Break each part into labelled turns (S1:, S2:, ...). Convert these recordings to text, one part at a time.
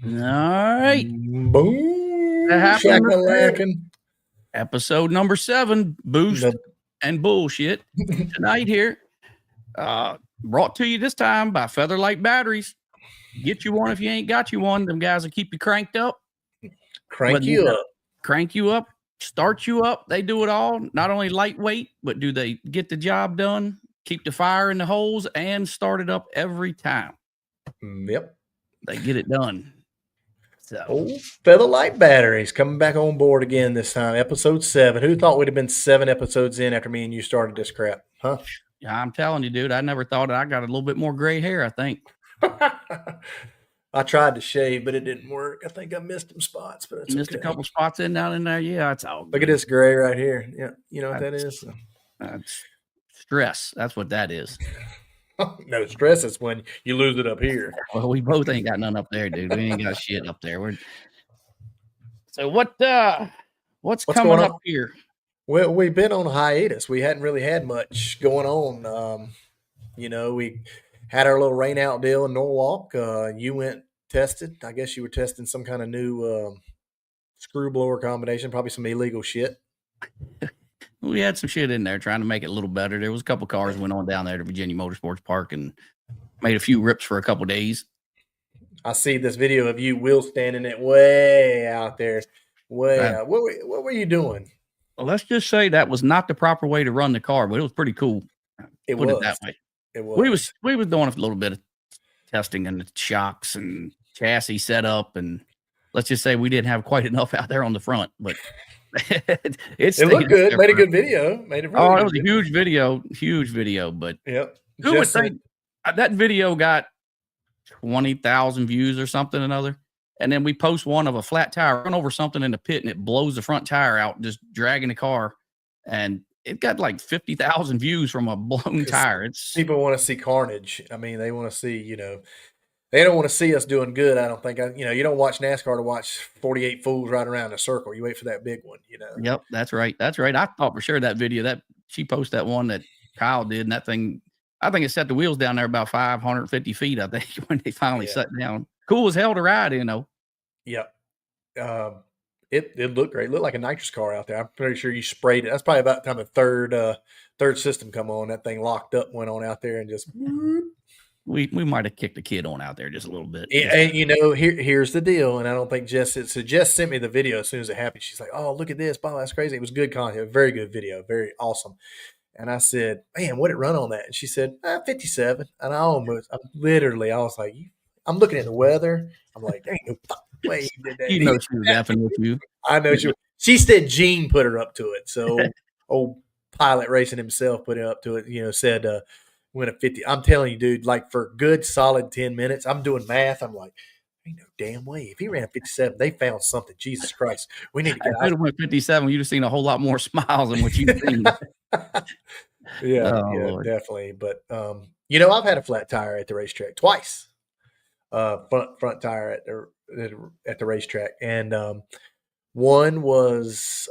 S1: All right.
S2: Boom.
S1: That happened
S2: Shakalackin'.
S1: Episode number 7, Boost
S2: Nope.
S1: and Bullshit. Tonight here, brought to you this time by Feather-lite Batteries. Get you one if you ain't got you one. Them guys will keep you cranked up.
S2: Crank you up.
S1: Crank you up, start you up. They do it all. Not only lightweight, but do they get the job done, keep the fire in the holes, and start it up every time.
S2: Yep.
S1: They get it done. So,
S2: Feather-lite Batteries coming back on board again this time. Episode 7. Who thought we'd have been 7 episodes in after me and you started this crap? Huh?
S1: Yeah, I'm telling you, dude, I never thought I got a little bit more gray hair, I think.
S2: I tried to shave, but it didn't work. I think I missed some spots, but it's
S1: Missed
S2: okay.
S1: a couple spots down in there. Yeah, it's all good.
S2: Look at this gray right here. Yeah, you know what that is?
S1: That's stress. That's what that is.
S2: No, stress is when you lose it up here.
S1: Well, we both ain't got none up there, dude. We ain't got shit up there. So what's coming up here?
S2: Well, we've been on a hiatus. We hadn't really had much going on. We had our little rain out deal in Norwalk. You went tested. I guess you were testing some kind of new screw blower combination, probably some illegal shit.
S1: We had some shit in there trying to make it a little better. There was a couple cars went on down there to Virginia Motorsports Park and made a few rips for a couple days.
S2: I see this video of you wheel standing it way out there. Out. What were you doing?
S1: Well, let's just say that was not the proper way to run the car, but it was pretty cool.
S2: Put it
S1: that way.
S2: It was.
S1: We was doing a little bit of testing and the shocks and chassis setup, and let's just say we didn't have quite enough out there on the front, but
S2: it looked good. Made a good video.
S1: It was a huge video. But
S2: yep,
S1: who would think that video got 20,000 views or something or another? And then we post one of a flat tire run over something in the pit, and it blows the front tire out, just dragging the car, and it got like 50,000 views from a blown tire.
S2: People want to see carnage. I mean, they want to see, they don't want to see us doing good. I don't think, you don't watch NASCAR to watch 48 fools ride around in a circle. You wait for that big one,
S1: Yep, that's right. I thought for sure that video that she posted that one that Kyle did, and that thing, I think it set the wheels down there about 550 feet, I think, when they finally sat down. Cool as hell to ride,
S2: Yep. It looked great. It looked like a nitrous car out there. I'm pretty sure you sprayed it. That's probably about the time the third system come on. That thing locked up, went on out there, and just
S1: we might have kicked the kid on out there just a little bit.
S2: Yeah, and here's the deal. And I don't think Jess sent me the video as soon as it happened. She's like, "Oh, look at this! Wow, that's crazy." It was good content, very good video, very awesome. And I said, "Man, what did it run on that?" And she said, 57. And I was like, I'm looking at the weather. I'm like, there ain't no fucking way he did that.
S1: You know she was laughing with you.
S2: I know she said Gene put her up to it. So old Pilot Racing himself put her up to it, said went a 50. I'm telling you, dude, like for a good solid 10 minutes, I'm doing math. I'm like, ain't no damn way. If he ran a 57, they found something. Jesus Christ. We need to get out.
S1: If it went 57, you'd have seen a whole lot more smiles than what you've seen.
S2: Yeah, definitely. But I've had a flat tire at the racetrack twice. Front tire at the racetrack, and one was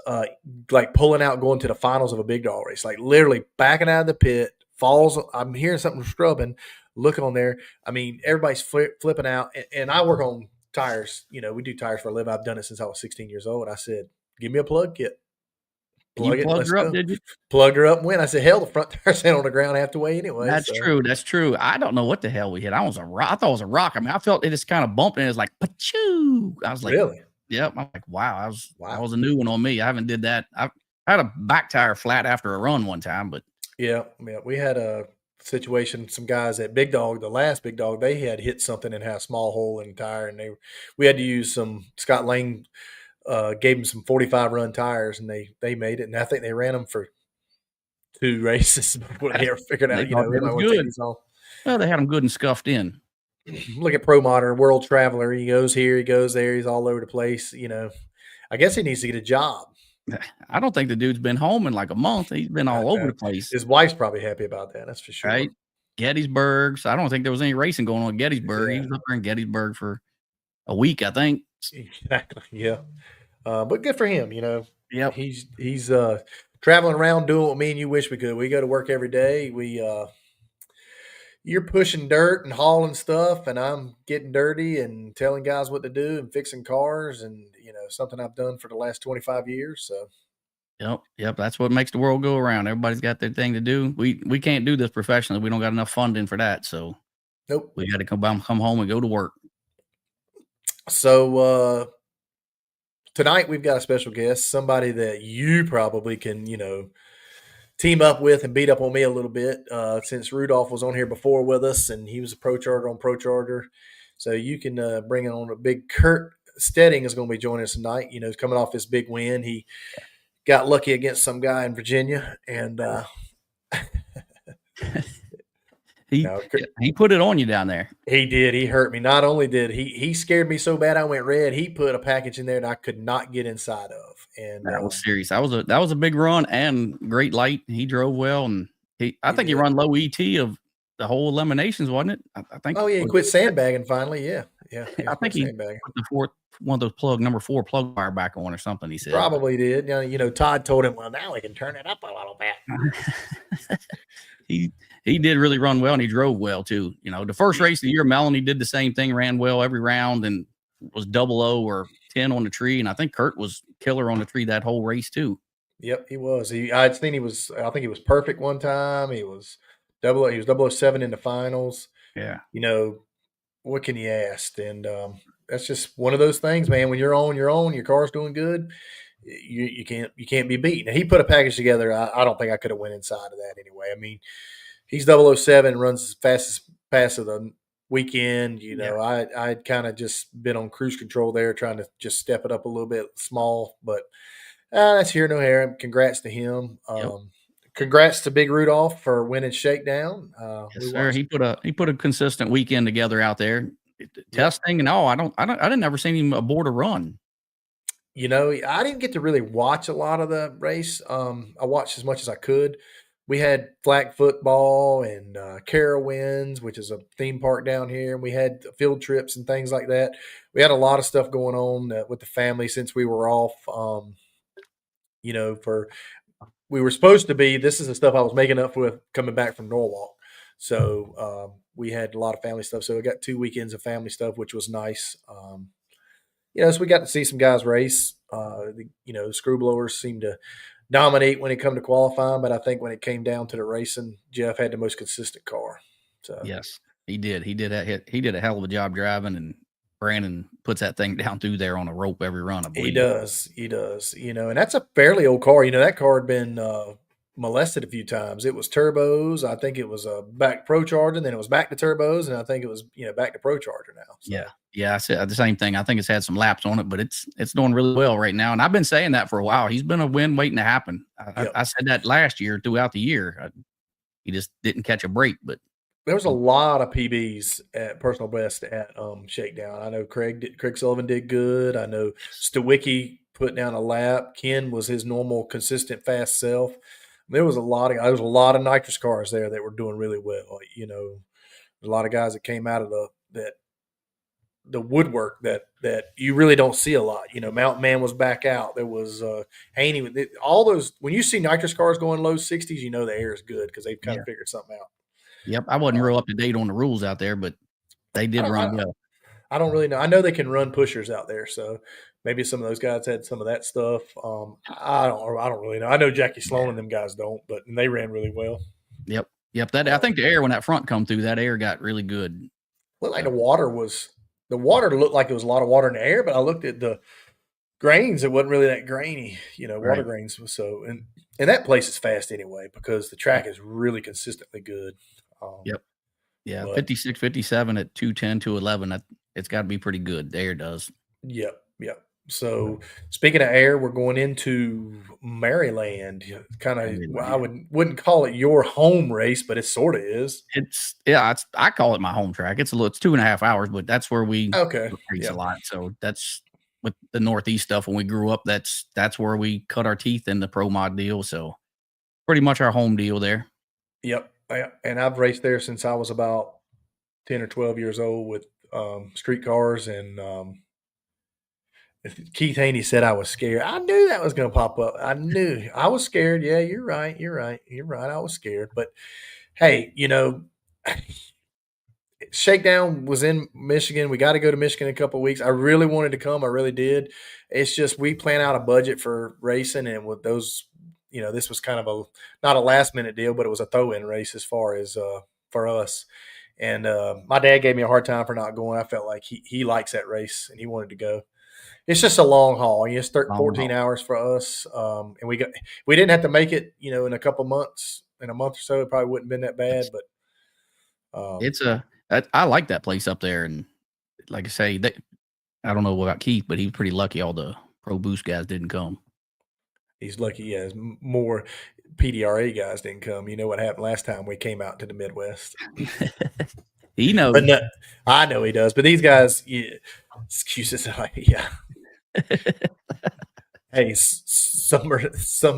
S2: like pulling out going to the finals of a big dog race, like literally backing out of the pit, falls. I'm hearing something scrubbing, look on there. I mean, everybody's flipping out, and I work on tires. We do tires for a living. I've done it since I was 16 years old. I said, "Give me a plug kit."
S1: Plugged her up, did you?
S2: Plugged her up and went. I said, hell, the front tire's on the ground half the way anyway.
S1: That's true. I don't know what the hell we hit. I thought it was a rock. I mean, I felt it just kind of bumped and it was like, pa-choo. I was like,
S2: really?
S1: Yep. I'm like, wow. That was a new one on me. I haven't did that. I had a back tire flat after a run one time, but.
S2: Yeah. We had a situation, some guys at Big Dog, the last Big Dog, they had hit something and had a small hole in the tire, and we had to use some Scott Lane gave them some 45 run tires, and they made it. And I think they ran them for 2 races before they ever figured out,
S1: good. Well, they had them good and scuffed in.
S2: Look at Pro Modern, World Traveler. He goes here, he goes there. He's all over the place. I guess he needs to get a job.
S1: I don't think the dude's been home in like a month. He's been all over the place.
S2: His wife's probably happy about that. That's for sure.
S1: Right. Gettysburg. So I don't think there was any racing going on in Gettysburg. Yeah. He was up there in Gettysburg for a week, I think.
S2: Exactly. Yeah. But good for him.
S1: Yep.
S2: He's traveling around doing what me and you wish we could. We go to work every day. We you're pushing dirt and hauling stuff, and I'm getting dirty and telling guys what to do and fixing cars, and something I've done for the last 25 years. So.
S1: Yep. That's what makes the world go around. Everybody's got their thing to do. We can't do this professionally. We don't got enough funding for that. So
S2: Nope.
S1: we got to come home and go to work.
S2: So tonight we've got a special guest, somebody that you probably can, team up with and beat up on me a little bit, since Rudolph was on here before with us, and he was a pro charger on Pro Charger. So you can bring it on a big Kurt Steding is going to be joining us tonight. He's coming off this big win. He got lucky against some guy in Virginia, and
S1: he put it on you down there.
S2: He did. He hurt me. Not only did he scared me so bad I went red. He put a package in there that I could not get inside of, and
S1: that was serious. That was a big run and great light. He drove well, and I think he run low ET of the whole eliminations, wasn't it? I think.
S2: Oh yeah, he quit sandbagging finally. Yeah.
S1: I think he put the one of those number 4 plug wire back on or something. He said
S2: probably did. Todd told him, well, now we can turn it up a little bit.
S1: He did really run well, and he drove well too. The first race of the year, Melanie did the same thing, ran well every round, and was 00 or 10 on the tree. And I think Kurt was killer on the tree that whole race too.
S2: Yep, he was. I think he was perfect one time. He was 007 in the finals.
S1: Yeah.
S2: What can you ask? And that's just one of those things, man. When you're on, your car's doing good. You can't be beat. Now, he put a package together. I don't think I could have went inside of that anyway. I mean, he's 007, runs as fastest pass of the weekend. I'd kind of just been on cruise control there, trying to just step it up a little bit small. But that's here no here. Congrats to him. Congrats to Big Rudolph for winning Shakedown.
S1: Yes, sir. He put a consistent weekend together out there, testing and all. I didn't ever see him aboard a run.
S2: I didn't get to really watch a lot of the race. I watched as much as I could. We had flag football and Carowinds, which is a theme park down here, and we had field trips and things like that. We had a lot of stuff going on with the family since we were off. We were supposed to be. This is the stuff I was making up with coming back from Norwalk. So we had a lot of family stuff. So we got 2 weekends of family stuff, which was nice. So we got to see some guys race. The Screwblowers seemed to dominate when it come to qualifying, but I think when it came down to the racing, Jeff had the most consistent car. So
S1: yes, he did. He did a hell of a job driving, and Brandon puts that thing down through there on a rope every run. I believe.
S2: He does. And that's a fairly old car. That car had been molested a few times. It was turbos. I think it was back Pro Charger, and then it was back to turbos, and I think it was back to Pro Charger now. So.
S1: Yeah. I said the same thing. I think it's had some laps on it, but it's doing really well right now. And I've been saying that for a while. He's been a win waiting to happen. I said that last year throughout the year. He just didn't catch a break, but.
S2: There was a lot of PBs at personal best at Shakedown. I know Craig Sullivan did good. I know Stawicki put down a lap. Ken was his normal, consistent, fast self. There was a lot of nitrous cars there that were doing really well. A lot of guys that came out of the woodwork that you really don't see a lot. Mountain Man was back out. There was Haney. All those, when you see nitrous cars going low 60s, the air is good because they've kind of figured something out.
S1: Yep, I wasn't real up to date on the rules out there, but they did run well.
S2: I don't really know. I know they can run pushers out there, so maybe some of those guys had some of that stuff. I don't really know. I know Jackie Sloan and them guys don't, but they ran really well.
S1: Yep. I think the air when that front come through, that air got really good.
S2: Looked like the water looked like it was a lot of water in the air, but I looked at the grains, it wasn't really that grainy, water grains. So and that place is fast anyway because the track is really consistently good.
S1: Yep. Yeah, 56, 57 at 210, 211. It's got to be pretty good. The air does.
S2: Yep. So speaking of air, we're going into Maryland. Kind of, I wouldn't call it your home race, but it sort of is.
S1: I call it my home track. It's 2.5 hours, but that's where we race a lot. So that's with the Northeast stuff. When we grew up, that's where we cut our teeth in the pro mod deal. So pretty much our home deal there.
S2: Yep. And I've raced there since I was about 10 or 12 years old with street cars. And Keith Haney said I was scared. I knew that was going to pop up. I knew. I was scared. Yeah, you're right. I was scared. But, hey, Shakedown was in Michigan. We got to go to Michigan in a couple of weeks. I really wanted to come. I really did. It's just we plan out a budget for racing, and with those, this was kind of not a last minute deal, but it was a throw in race as far as for us. And my dad gave me a hard time for not going. I felt like he likes that race and he wanted to go. It's just a long haul. It's 14 hours for us, and we didn't have to make it. In a couple months, in a month or so, it probably wouldn't have been that bad. But
S1: I like that place up there, and like I say, I don't know about Keith, but he was pretty lucky. All the Pro Boost guys didn't come.
S2: He's lucky. Yeah, more PDRA guys didn't come. You know what happened last time we came out to the Midwest.
S1: He knows.
S2: But no, I know he does. But these guys, excuses. Yeah. Hey, some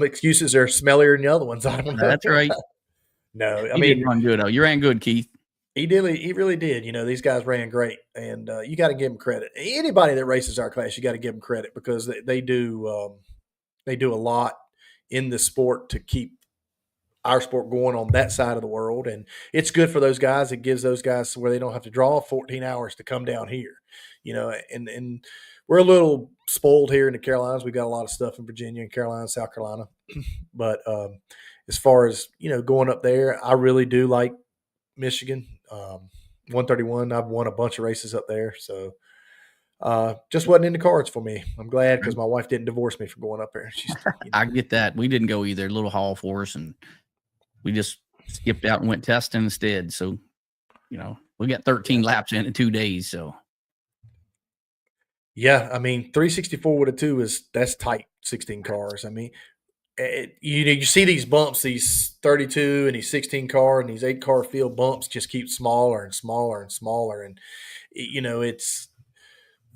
S2: excuses are smellier than the other ones. I don't know.
S1: That's right.
S2: No,
S1: I mean, run good. You ran good, Keith.
S2: He really did. These guys ran great, and you got to give them credit. Anybody that races our class, you got to give them credit because they do a lot in the sport to keep our sport going on that side of the world, and it's good for those guys. It gives those guys where they don't have to draw 14 hours to come down here, and we're a little spoiled here in the Carolinas. We got a lot of stuff in Virginia and Carolina, South Carolina, but as far as going up there, I really do like Michigan. 131. I've won a bunch of races up there, so just wasn't in the cards for me. I'm glad because my wife didn't divorce me for going up there.
S1: I get that. We didn't go either. A little haul for us, and we just skipped out and went testing instead. So, we got 13 laps in 2 days. So,
S2: yeah, I mean, 364 with a 2 that's tight. 16 cars. I mean, you see these bumps, these 32 and these 16 car and these 8-car field bumps just keep smaller and smaller and smaller, and it's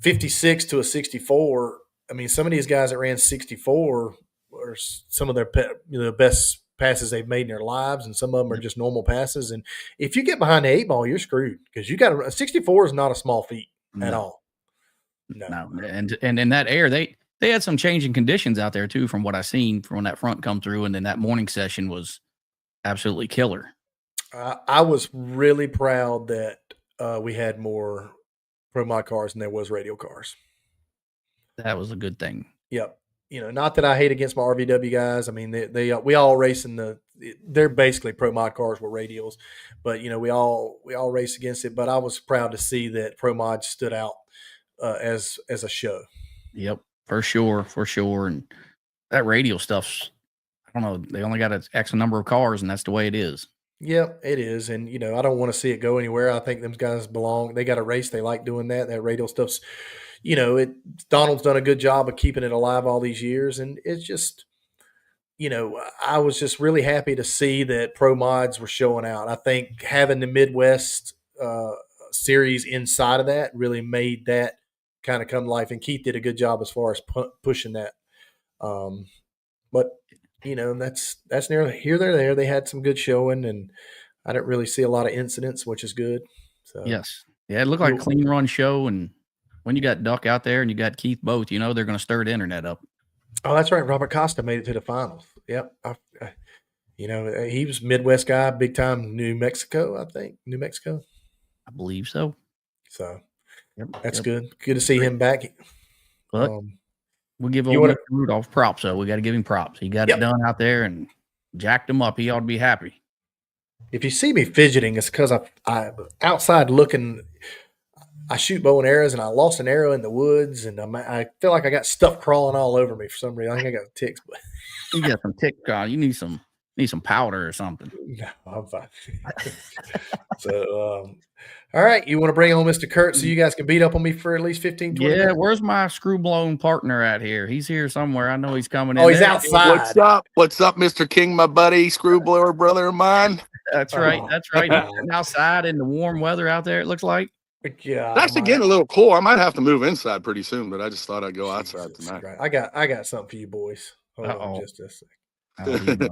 S2: 56 to a 64. I mean, some of these guys that ran 64 are some of their best passes they've made in their lives, and some of them are just normal passes. And if you get behind the 8-ball, you're screwed because you got a 64 is not a small feat at all.
S1: No, and in that air, they had some changing conditions out there too, from what I seen from when that front come through, and then that morning session was absolutely killer.
S2: I was really proud that we had more Pro Mod cars than there was radial cars.
S1: That was a good thing.
S2: Yep. Not that I hate against my RVW guys. I mean, we all race they're basically Pro Mod cars with radials, but we all race against it. But I was proud to see that Pro Mod stood out as a show.
S1: Yep, for sure. And that radial stuff's, I don't know, they only got an X number of cars, and that's the way it is.
S2: Yep, it is. And, I don't want to see it go anywhere. I think them guys belong. They got a race. They like doing that. That radial stuff's, Donald's done a good job of keeping it alive all these years. And it's just, I was just really happy to see that Pro Mods were showing out. I think having the Midwest series inside of that really made that kind of come to life. And Keith did a good job as far as pushing that. But that's near here, there. They had some good showing, and I didn't really see a lot of incidents, which is good. So
S1: yes, yeah, it looked like a clean run show. And when you got Duck out there and you got Keith both, they're going to stir the internet up.
S2: Oh, that's right. Robert Costa made it to the finals. Yep. He was Midwest guy, big time. New Mexico, I think. New Mexico.
S1: I believe so.
S2: So that's good. Good to see him back.
S1: But we'll give old Rudolph props, though. We got to give him props. He got it done out there and jacked him up. He ought to be happy.
S2: If you see me fidgeting, it's because I outside looking. I shoot bow and arrows, and I lost an arrow in the woods, and I feel like I got stuff crawling all over me for some reason. I think I got ticks. But
S1: you got some tick. You need some powder or something.
S2: No, I'm fine. So, all right, you want to bring on Mr. Kurt so you guys can beat up on me for at least 15, 20 minutes?
S1: Where's my screw-blown partner at here? He's here somewhere. I know he's coming in.
S2: Oh, he's outside.
S3: What's up, Mr. King, my buddy, screw-blower brother of mine?
S1: That's right. That's right. Outside in the warm weather out there, it looks like.
S2: Yeah,
S3: it's actually getting a little cool. I might have to move inside pretty soon, but I just thought I'd go outside tonight.
S2: Right. I got something for you boys. Hold on just a second.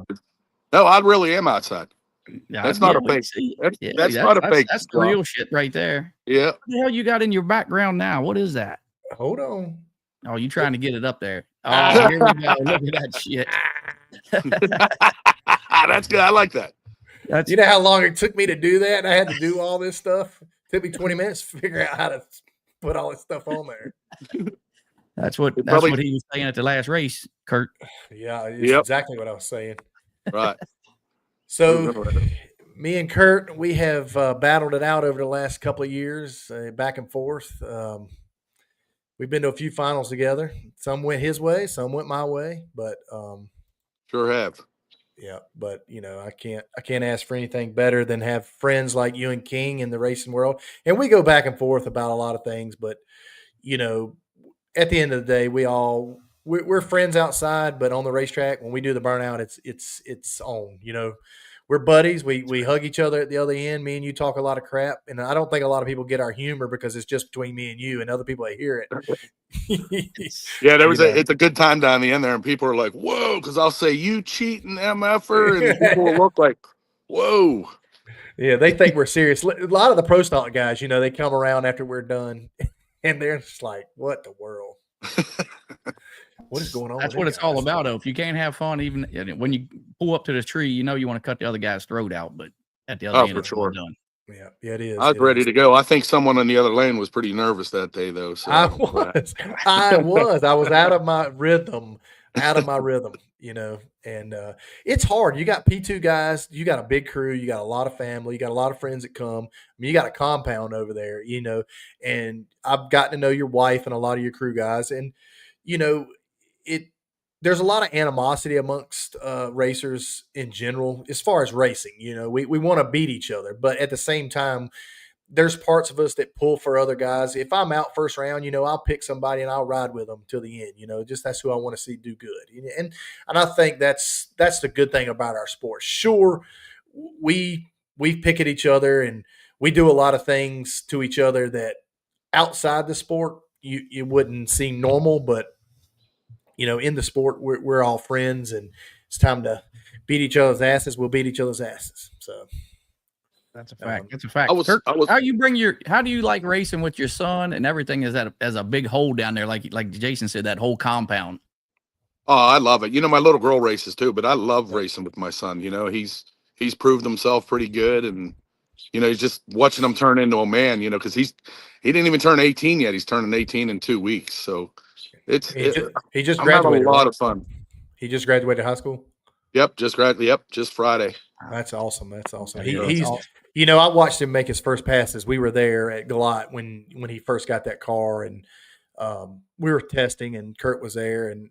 S3: No, I really am outside.
S1: Yeah,
S3: that's not a fake. That's not a fake.
S1: That's the real shit right there.
S3: Yeah.
S1: What the hell you got in your background now? What is that?
S2: Hold on.
S1: Oh, you trying to get it up there? Oh, here we go. Look at that shit.
S3: That's good. I like that.
S2: You know how long it took me to do that? I had to do all this stuff. Took me 20 minutes to figure out how to put all this stuff on there.
S1: That's what he was saying at the last race, Kurt.
S2: Yeah, it's exactly what I was saying.
S3: Right.
S2: So me and Kurt, we have battled it out over the last couple of years, back and forth. We've been to a few finals together. Some went his way, some went my way, but
S3: sure have.
S2: Yeah, but I can't ask for anything better than have friends like you and King in the racing world. And we go back and forth about a lot of things, but at the end of the day, we're friends outside, but on the racetrack when we do the burnout, it's on. We're buddies. We hug each other at the other end. Me and you talk a lot of crap, and I don't think a lot of people get our humor because it's just between me and you, and other people that hear it.
S3: Yeah, it's a good time down the end there, and people are like, "Whoa!" Because I'll say, "You cheating mf'er," and people will look like, "Whoa."
S2: Yeah, they think we're serious. A lot of the pro stock guys, they come around after we're done, and they're just like, "What the world? What is going on?"
S1: That's what it's all about. Though, if you can't have fun, even when you pull up to the tree, you want to cut the other guy's throat out, but at the other end, it's all done.
S2: Yeah, it is.
S3: I was ready to go. I think someone on the other lane was pretty nervous that day, though. So
S2: I was. I was out of my rhythm. And it's hard. You got P2 guys. You got a big crew. You got a lot of family. You got a lot of friends that come. I mean, you got a compound over there. And I've gotten to know your wife and a lot of your crew guys, and there's a lot of animosity amongst racers in general as far as racing. We want to beat each other, but at the same time, there's parts of us that pull for other guys. If I'm out first round, I'll pick somebody and I'll ride with them till the end. Just that's who I want to see do good. And I think that's the good thing about our sport. Sure, we pick at each other and we do a lot of things to each other that outside the sport you wouldn't seem normal, but in the sport, we're all friends, and it's time to beat each other's asses. We'll beat each other's asses. So
S1: that's a fact. That's a fact. Kurt, how do you like racing with your son and everything? Is that as a big hole down there, like Jason said, that whole compound?
S3: Oh, I love it. My little girl races too, but I love racing with my son. He's proved himself pretty good, and he's just watching him turn into a man. Because he didn't even turn 18 yet. He's turning 18 in 2 weeks, so.
S2: He just graduated.
S3: A lot of fun.
S2: He just graduated high school.
S3: Yep, just Friday.
S2: That's awesome. He's awesome. I watched him make his first passes. We were there at Galot when he first got that car, and we were testing, and Kurt was there, and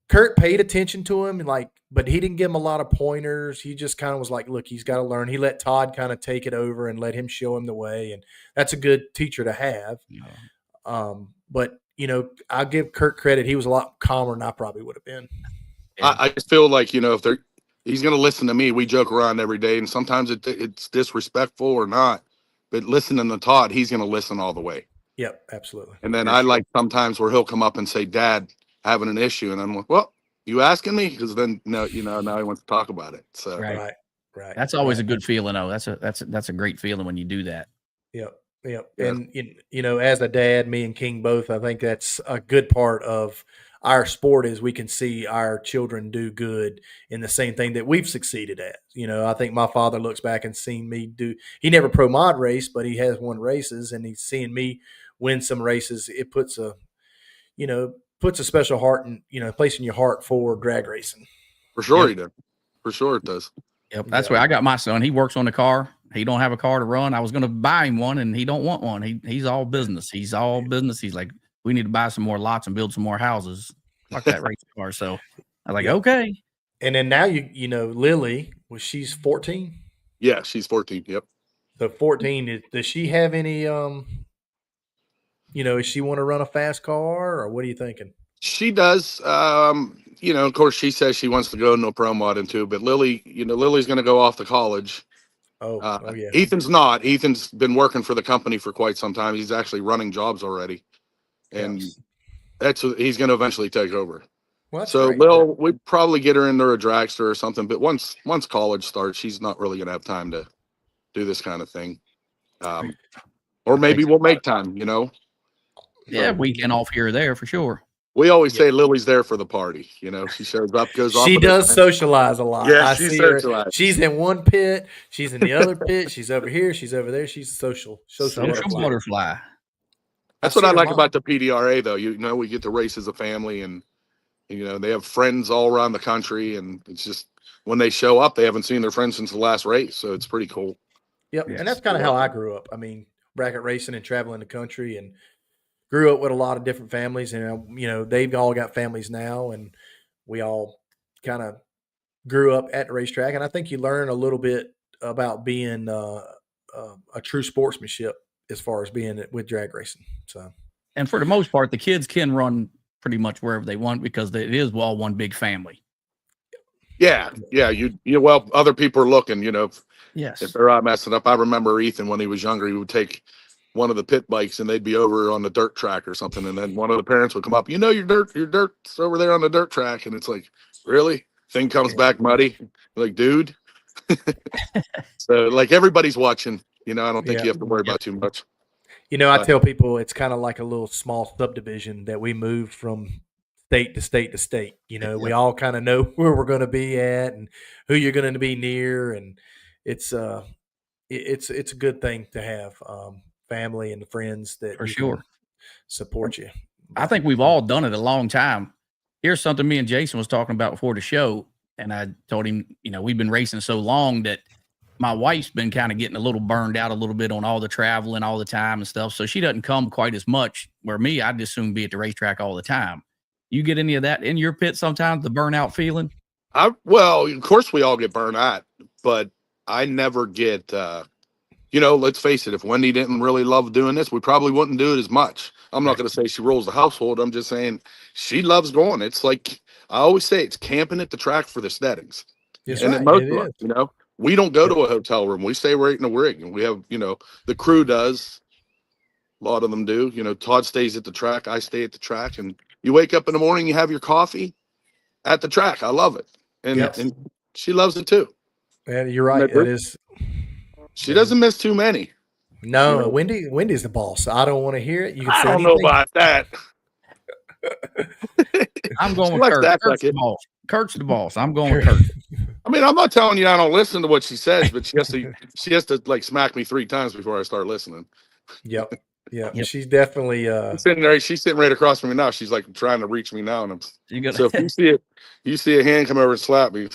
S2: Kurt paid attention to him, but he didn't give him a lot of pointers. He just kind of was like, "Look, he's got to learn." He let Todd kind of take it over and let him show him the way, and that's a good teacher to have. Yeah. But I'll give Kurt credit. He was a lot calmer than I probably would have been.
S3: Yeah. I just feel like if he's going to listen to me. We joke around every day, and sometimes it's disrespectful or not. But listening to Todd, he's going to listen all the way.
S2: Yep, absolutely.
S3: And then like sometimes where he'll come up and say, "Dad, having an issue," and I'm like, "Well, you asking me?" Because then now he wants to talk about it. So
S2: right.
S1: That's always a good feeling. though. That's a great feeling when you do that.
S2: Yep. Yep. Yeah. And, as a dad, me and King both, I think that's a good part of our sport is we can see our children do good in the same thing that we've succeeded at. I think my father looks back and seen me he never pro mod race, but he has won races, and he's seeing me win some races. It puts a special heart and, place in your heart for drag racing.
S3: For sure. He does. For sure it does.
S1: Yep. That's why I got my son. He works on the car. He don't have a car to run. I was going to buy him one, and he don't want one. He's all business. He's like, we need to buy some more lots and build some more houses. Fuck that race car. So I was like, okay.
S2: And then now Lily, she's 14.
S3: Yeah, she's 14. Yep.
S2: So 14. Does she have any? Does she want to run a fast car, or what are you thinking?
S3: She does. Of course, she says she wants to go into a pro mod into, but Lily's going to go off to college.
S2: Oh, yeah.
S3: Ethan's not. Ethan's been working for the company for quite some time. He's actually running jobs already, and he's going to eventually take over.
S2: Well,
S3: so
S2: great.
S3: we'd probably get her into a dragster or something. But once college starts, she's not really going to have time to do this kind of thing. Or maybe we'll make time.
S1: Yeah, weekend off here or there for sure.
S3: We always say Lily's there for the party. You know, she shows up, goes off.
S2: She does socialize a lot.
S3: Yeah,
S2: I
S3: she
S2: see her.
S3: socializes.
S2: She's in one pit. She's in the other pit. She's over here. She's over there. She's a social
S1: butterfly.
S3: That's what I like about the PDRA, though. You know, we get to race as a family, and you know, they have friends all around the country, and it's just when they show up, they haven't seen their friends since the last race, so it's pretty cool.
S2: Yep, and that's kind of how I grew up. I mean, bracket racing and traveling the country, and grew up with a lot of different families, and you know, they've all got families now, and we all kind of grew up at the racetrack. And I think you learn a little bit about being a true sportsmanship as far as being with drag racing. So,
S1: and for the most part, the kids can run pretty much wherever they want because it is all one big family.
S3: Yeah. Well, other people are looking. You know,
S1: yes,
S3: if they're out messing up. I remember Ethan when he was younger, he would take one of the pit bikes and they'd be over on the dirt track or something, and then one of the parents would come up. You know, your dirt's over there on the dirt track, and it's like, really? Thing comes back muddy. Like, dude. So, like, everybody's watching. You know, I don't think you have to worry about too much.
S2: You know, I tell people it's kind of like a little small subdivision that we moved from state to state to state. You know, we all kind of know where we're going to be at and who you're going to be near, and it's a good thing to have family and friends that
S1: for sure
S2: support you.
S1: I think we've all done it a long time. Here's something me and Jason was talking about before the show, and I told him, you know, we've been racing so long that my wife's been kind of getting a little burned out a little bit on all the traveling all the time and stuff. So she doesn't come quite as much, where me, I'd just soon be at the racetrack all the time. You get any of that in your pit sometimes, the burnout feeling?
S3: Well, of course we all get burned out, but I never get, you know, let's face it, if Wendy didn't really love doing this, we probably wouldn't do it as much. I'm not going to say she rules the household. I'm just saying she loves going. It's like, I always say, it's camping at the track for the Steddings.
S2: Yes,
S3: and
S2: right.
S3: most of us, you know, we don't go to a hotel room. We stay right in a rig, and we have, you know, the crew does. A lot of them do. You know, Todd stays at the track. I stay at the track, and you wake up in the morning, you have your coffee at the track. I love it. And she loves it too.
S2: And you're right. It is.
S3: She doesn't miss too many.
S2: No, you know? Wendy's the boss. I don't want to hear it. You can
S3: I
S2: say
S3: don't know about that.
S1: I'm going with Kurt. Kurt's the boss. Kurt's the boss. I'm going with Kurt.
S3: I mean, I'm not telling you I don't listen to what she says, but she has to like smack me 3 times before I start listening.
S2: Yep. She's definitely
S3: she's sitting right across from me now. She's like trying to reach me now, and so if you see a hand come over and slap me.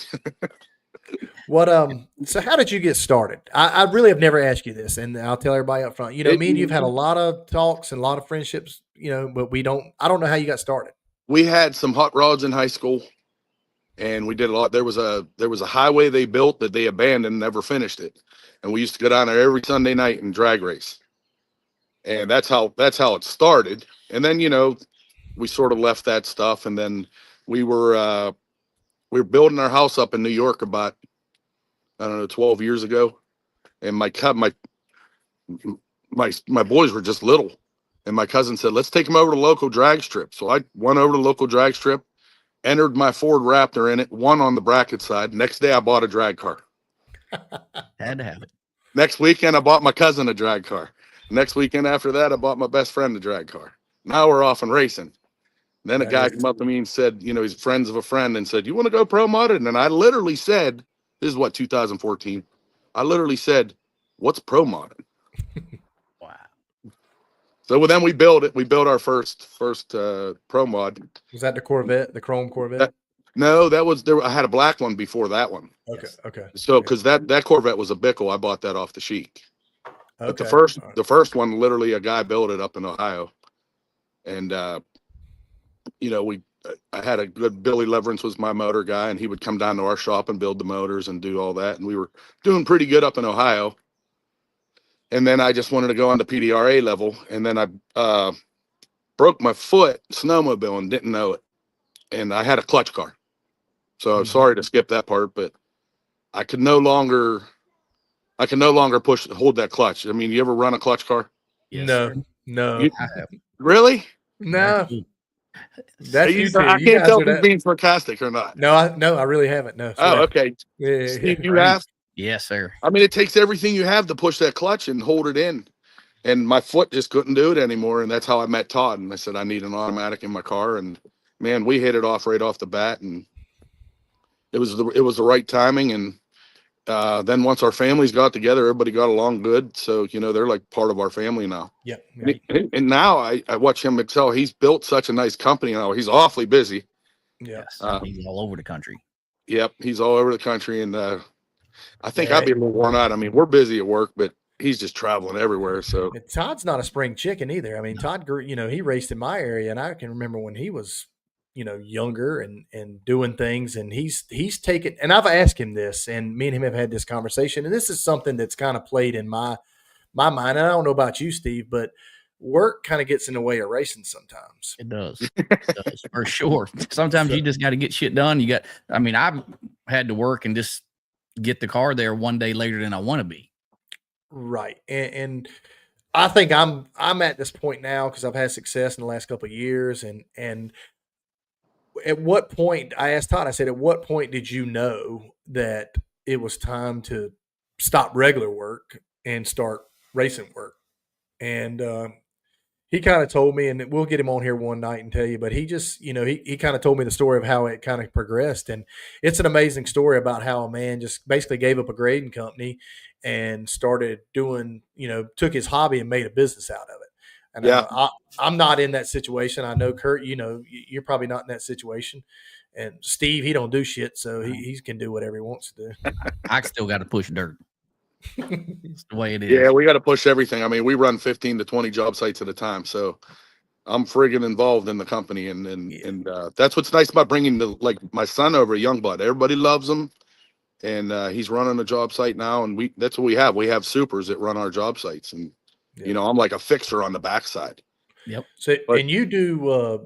S2: So how did you get started? I really have never asked you this, and I'll tell everybody up front. You know, me and you've had a lot of talks and a lot of friendships, you know, but I don't know how you got started.
S3: We had some hot rods in high school, and we did a lot. There was a highway they built that they abandoned, never finished it. And we used to go down there every Sunday night and drag race. And that's how it started. And then, you know, we sort of left that stuff, and then we were building our house up in New York about, I don't know, 12 years ago. And my boys were just little. And my cousin said, let's take them over to the local drag strip. So I went over to the local drag strip, entered my Ford Raptor in it, won on the bracket side. Next day I bought a drag car.
S1: Had to have it.
S3: Next weekend I bought my cousin a drag car. Next weekend after that I bought my best friend a drag car. Now we're off and racing. Then a guy came up to me and said, you know, he's friends of a friend, and said, you want to go pro modded? And I literally said, this is what, 2014. I literally said, what's pro modded?
S1: Wow.
S3: So then we built it. We built our first pro mod.
S2: Was that the Corvette, the chrome Corvette?
S3: No, that was there. I had a black one before that one.
S2: Okay.
S3: So because that Corvette was a Bickle, I bought that off the Sheik. But the first one, literally a guy built it up in Ohio. And you know, I had a good Billy Leverance was my motor guy, and he would come down to our shop and build the motors and do all that. And we were doing pretty good up in Ohio. And then I just wanted to go on the PDRA level. And then I broke my foot snowmobiling, didn't know it. And I had a clutch car. So I'm sorry to skip that part, but I could no longer hold that clutch. I mean, you ever run a clutch car?
S2: Yes, no.
S1: I haven't.
S3: Really?
S2: No.
S3: That's I can't tell if you're being sarcastic or not.
S2: No, I really haven't. No.
S3: Oh, okay.
S2: Yeah.
S3: You have?
S1: Yes, sir.
S3: I mean, it takes everything you have to push that clutch and hold it in. and my foot just couldn't do it anymore. And that's how I met Todd. And I said, I need an automatic in my car. And man, we hit it off right off the bat, and it was the right timing. And then once our families got together, everybody got along good. So, they're like part of our family now.
S2: Yep.
S3: And now I watch him excel. He's built such a nice company now. He's awfully busy.
S1: Yes. He's all over the country.
S3: Yep. He's all over the country. And I think I'd be a little worn out. I mean, we're busy at work, but he's just traveling everywhere. So
S2: Todd's not a spring chicken either. I mean, Todd grew, he raced in my area, and I can remember when he was, younger and doing things, and he's taken, and I've asked him this, and me and him have had this conversation, and this is something that's kind of played in my mind. And I don't know about you, Steve, but work kind of gets in the way of racing sometimes.
S1: It does. For sure. Sometimes you just got to get shit done. I've had to work and just get the car there one day later than I want to be.
S2: Right. And I think I'm at this point now because I've had success in the last couple of years. And at what point, I asked Todd, I said, at what point did you know that it was time to stop regular work and start racing work? And he kind of told me, and we'll get him on here one night and tell you, but he just, he kind of told me the story of how it kind of progressed. And it's an amazing story about how a man just basically gave up a grading company and started doing, took his hobby and made a business out of it. And
S3: yeah.
S2: I'm not in that situation. I know, Kurt, you're probably not in that situation. And Steve, he don't do shit, so he can do whatever he wants to do.
S1: I still got to push dirt. It's the way it is.
S3: Yeah, we got to push everything. I mean, we run 15 to 20 job sites at a time, so I'm friggin' involved in the company, and that's what's nice about bringing my son over, Youngblood. Everybody loves him, and he's running a job site now, and that's what we have. We have supers that run our job sites, and I'm like a fixer on the backside.
S2: Yep. So, and you do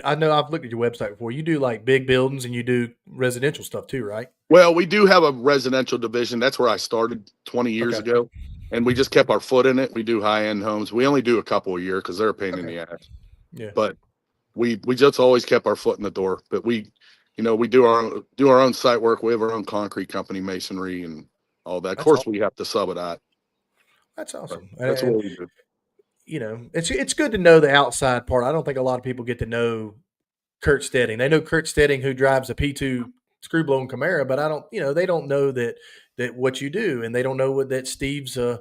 S2: I know I've looked at your website before. You do like big buildings and you do residential stuff too, right?
S3: Well, we do have a residential division. That's where I started 20 years ago, and we just kept our foot in it. We do high-end homes. We only do a couple a year because they're a pain in the ass.
S2: Yeah.
S3: But we just always kept our foot in the door. But we do our own site work. We have our own concrete company, masonry, and all that. Of course, we have to sub it out.
S2: That's awesome.
S3: That's what we do.
S2: It's good to know the outside part. I don't think a lot of people get to know Kurt Steding. They know Kurt Steding, who drives a P2 screw blown Camaro, but they don't know that what you do, and they don't know that Steve's I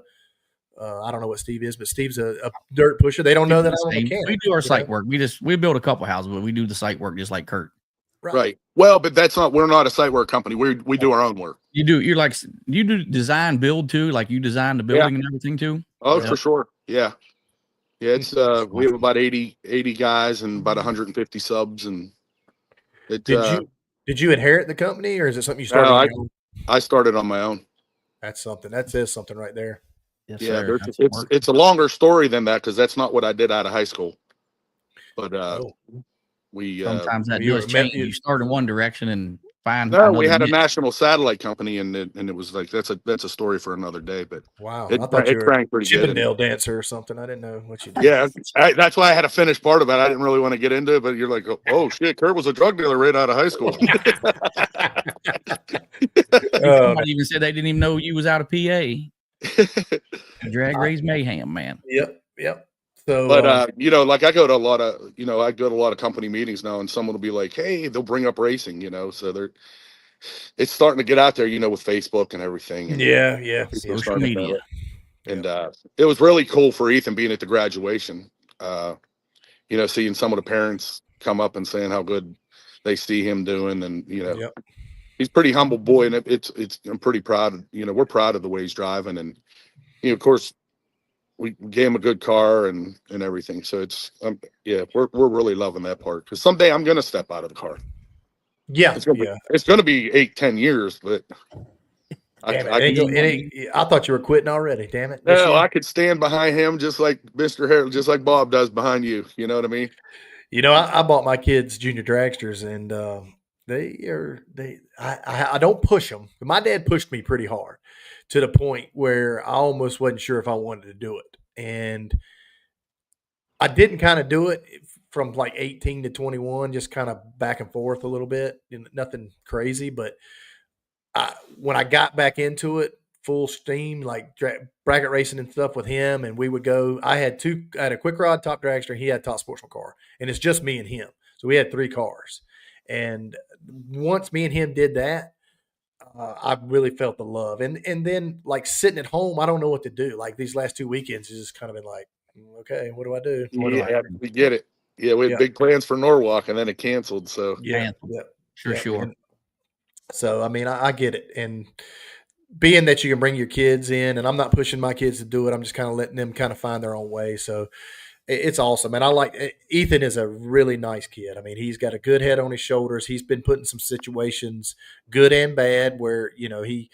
S2: don't know what Steve is, but Steve's a dirt pusher. They don't know that I'm a mechanic.
S1: We do our site work. We build a couple houses, but we do the site work just like Kurt.
S3: Right. Well, but we're not a site work company. We do our own work.
S1: You do design build too, like you design the building and everything too?
S3: Oh, for sure. Yeah. Yeah, it's we have about 80 guys and about 150 subs, and
S2: did you inherit the company, or is it something you started on your own?
S3: I started on my own.
S2: That says something right there.
S1: Yes,
S3: yeah,
S1: sir.
S3: it's a longer story than that, because that's not what I did out of high school. But we
S1: sometimes that does change. You start in one direction and find.
S3: No, we had a national satellite company, and it was like that's a story for another day. But
S2: wow,
S3: I thought you were a
S2: Chippendale dancer or something. I didn't know what you did.
S3: Yeah, that's why I had to finish part of it. I didn't really want to get into it, but you're like, oh shit, Kurt was a drug dealer right out of high school.
S1: Somebody even said they didn't even know you was out of PA. Drag race mayhem, man.
S2: Yep. So,
S3: but like I go to a lot of company meetings now, and someone will be like, "Hey," they'll bring up racing, so it's starting to get out there, with Facebook and everything. And,
S2: yeah,
S1: social media.
S3: And it was really cool for Ethan being at the graduation. Seeing some of the parents come up and saying how good they see him doing, and he's a pretty humble boy, and I'm pretty proud. We're proud of the way he's driving, and of course. We gave him a good car and everything. So it's, we're really loving that part, because someday I'm going to step out of the car.
S2: Yeah.
S3: It's going to be 8-10 years, but
S2: I thought you were quitting already. Damn it.
S3: No, I could stand behind him just like Mr. Harold, just like Bob does behind you. You know what I mean?
S2: I bought my kids junior dragsters, and I don't push them. My dad pushed me pretty hard, to the point where I almost wasn't sure if I wanted to do it. And I didn't kind of do it from like 18 to 21, just kind of back and forth a little bit, nothing crazy. But when I got back into it full steam, like bracket racing and stuff with him. And we would go. I had a quick rod top dragster. He had top sportsman car, and it's just me and him. So we had 3 cars. And once me and him did that, I really felt the love. And then like sitting at home, I don't know what to do. Like these last 2 weekends has just kind of been like, okay, what do I do?
S3: We get it. Yeah, we had big plans for Norwalk, and then it canceled. So
S1: sure.
S2: And so I mean, I get it. And being that you can bring your kids in, and I'm not pushing my kids to do it, I'm just kind of letting them kind of find their own way. So it's awesome. And I like Ethan is a really nice kid. I mean, he's got a good head on his shoulders. He's been put in some situations, good and bad, where, you know, he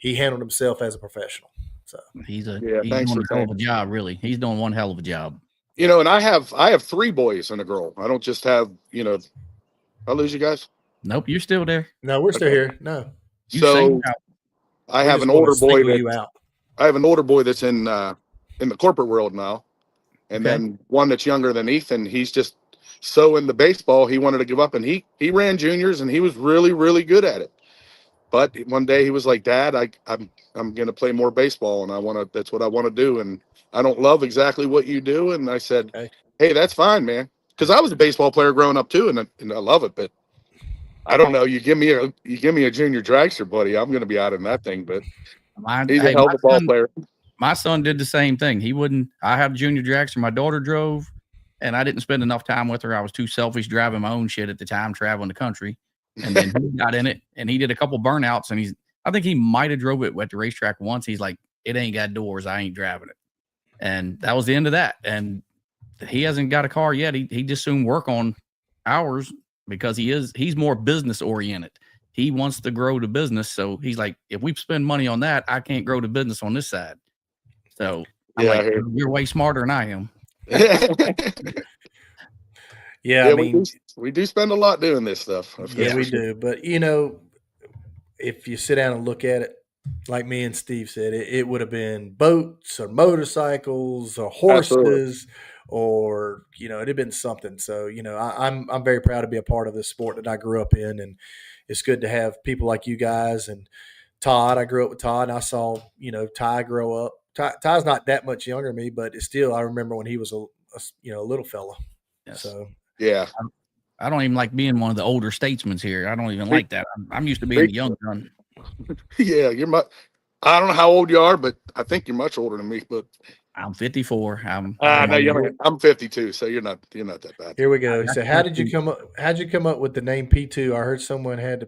S2: handled himself as a professional. So
S1: he's doing a hell of a job, really. He's doing one hell of a job.
S3: You know, and I have 3 boys and a girl. I don't just have, you know, I lose you guys?
S1: Nope, you're still there.
S2: No, we're still here. No.
S3: So I have an older boy I have an older boy that's in the corporate world now. And then one that's younger than Ethan. He's just so into baseball, he wanted to give up, and he ran juniors, and he was really, really good at it. But one day he was like, Dad, I'm going to play more baseball, and that's what I want to do. And I don't love exactly what you do. And I said, hey, that's fine, man. Because I was a baseball player growing up too, and I love it. But I don't know. You give me a junior dragster, buddy, I'm going to be out in that thing. But he's a hell of a ball player.
S1: My son did the same thing. He wouldn't. I had a junior dragster. My daughter drove, and I didn't spend enough time with her. I was too selfish driving my own shit at the time, traveling the country. And then he got in it, and he did a couple burnouts. And I think he might have drove it at the racetrack once. He's like, it ain't got doors. I ain't driving it. And that was the end of that. And he hasn't got a car yet. He just soon work on ours because he's more business oriented. He wants to grow the business. So he's like, if we spend money on that, I can't grow the business on this side. So I'm like, you're way smarter than I am.
S2: I mean,
S3: we do spend a lot doing this stuff.
S2: Yeah, we do. But, you know, if you sit down and look at it, like me and Steve said, it would have been boats or motorcycles or horses or, you know, it'd have been something. So, you know, I'm very proud to be a part of this sport that I grew up in. And it's good to have people like you guys and Todd. I grew up with Todd, and I saw, you know, Ty grow up. Ty's not that much younger than me, but it's still, I remember when he was a little fella.
S1: Yes.
S2: So
S3: yeah,
S1: I don't even like being one of the older statesmen here. I don't even like that. I'm used to being the young gun.
S3: Yeah, I don't know how old you are, but I think you're much older than me. But
S1: I'm 54.
S3: I'm 52, so you're not that bad.
S2: Here we go. So how'd you come up with the name P2? I heard someone had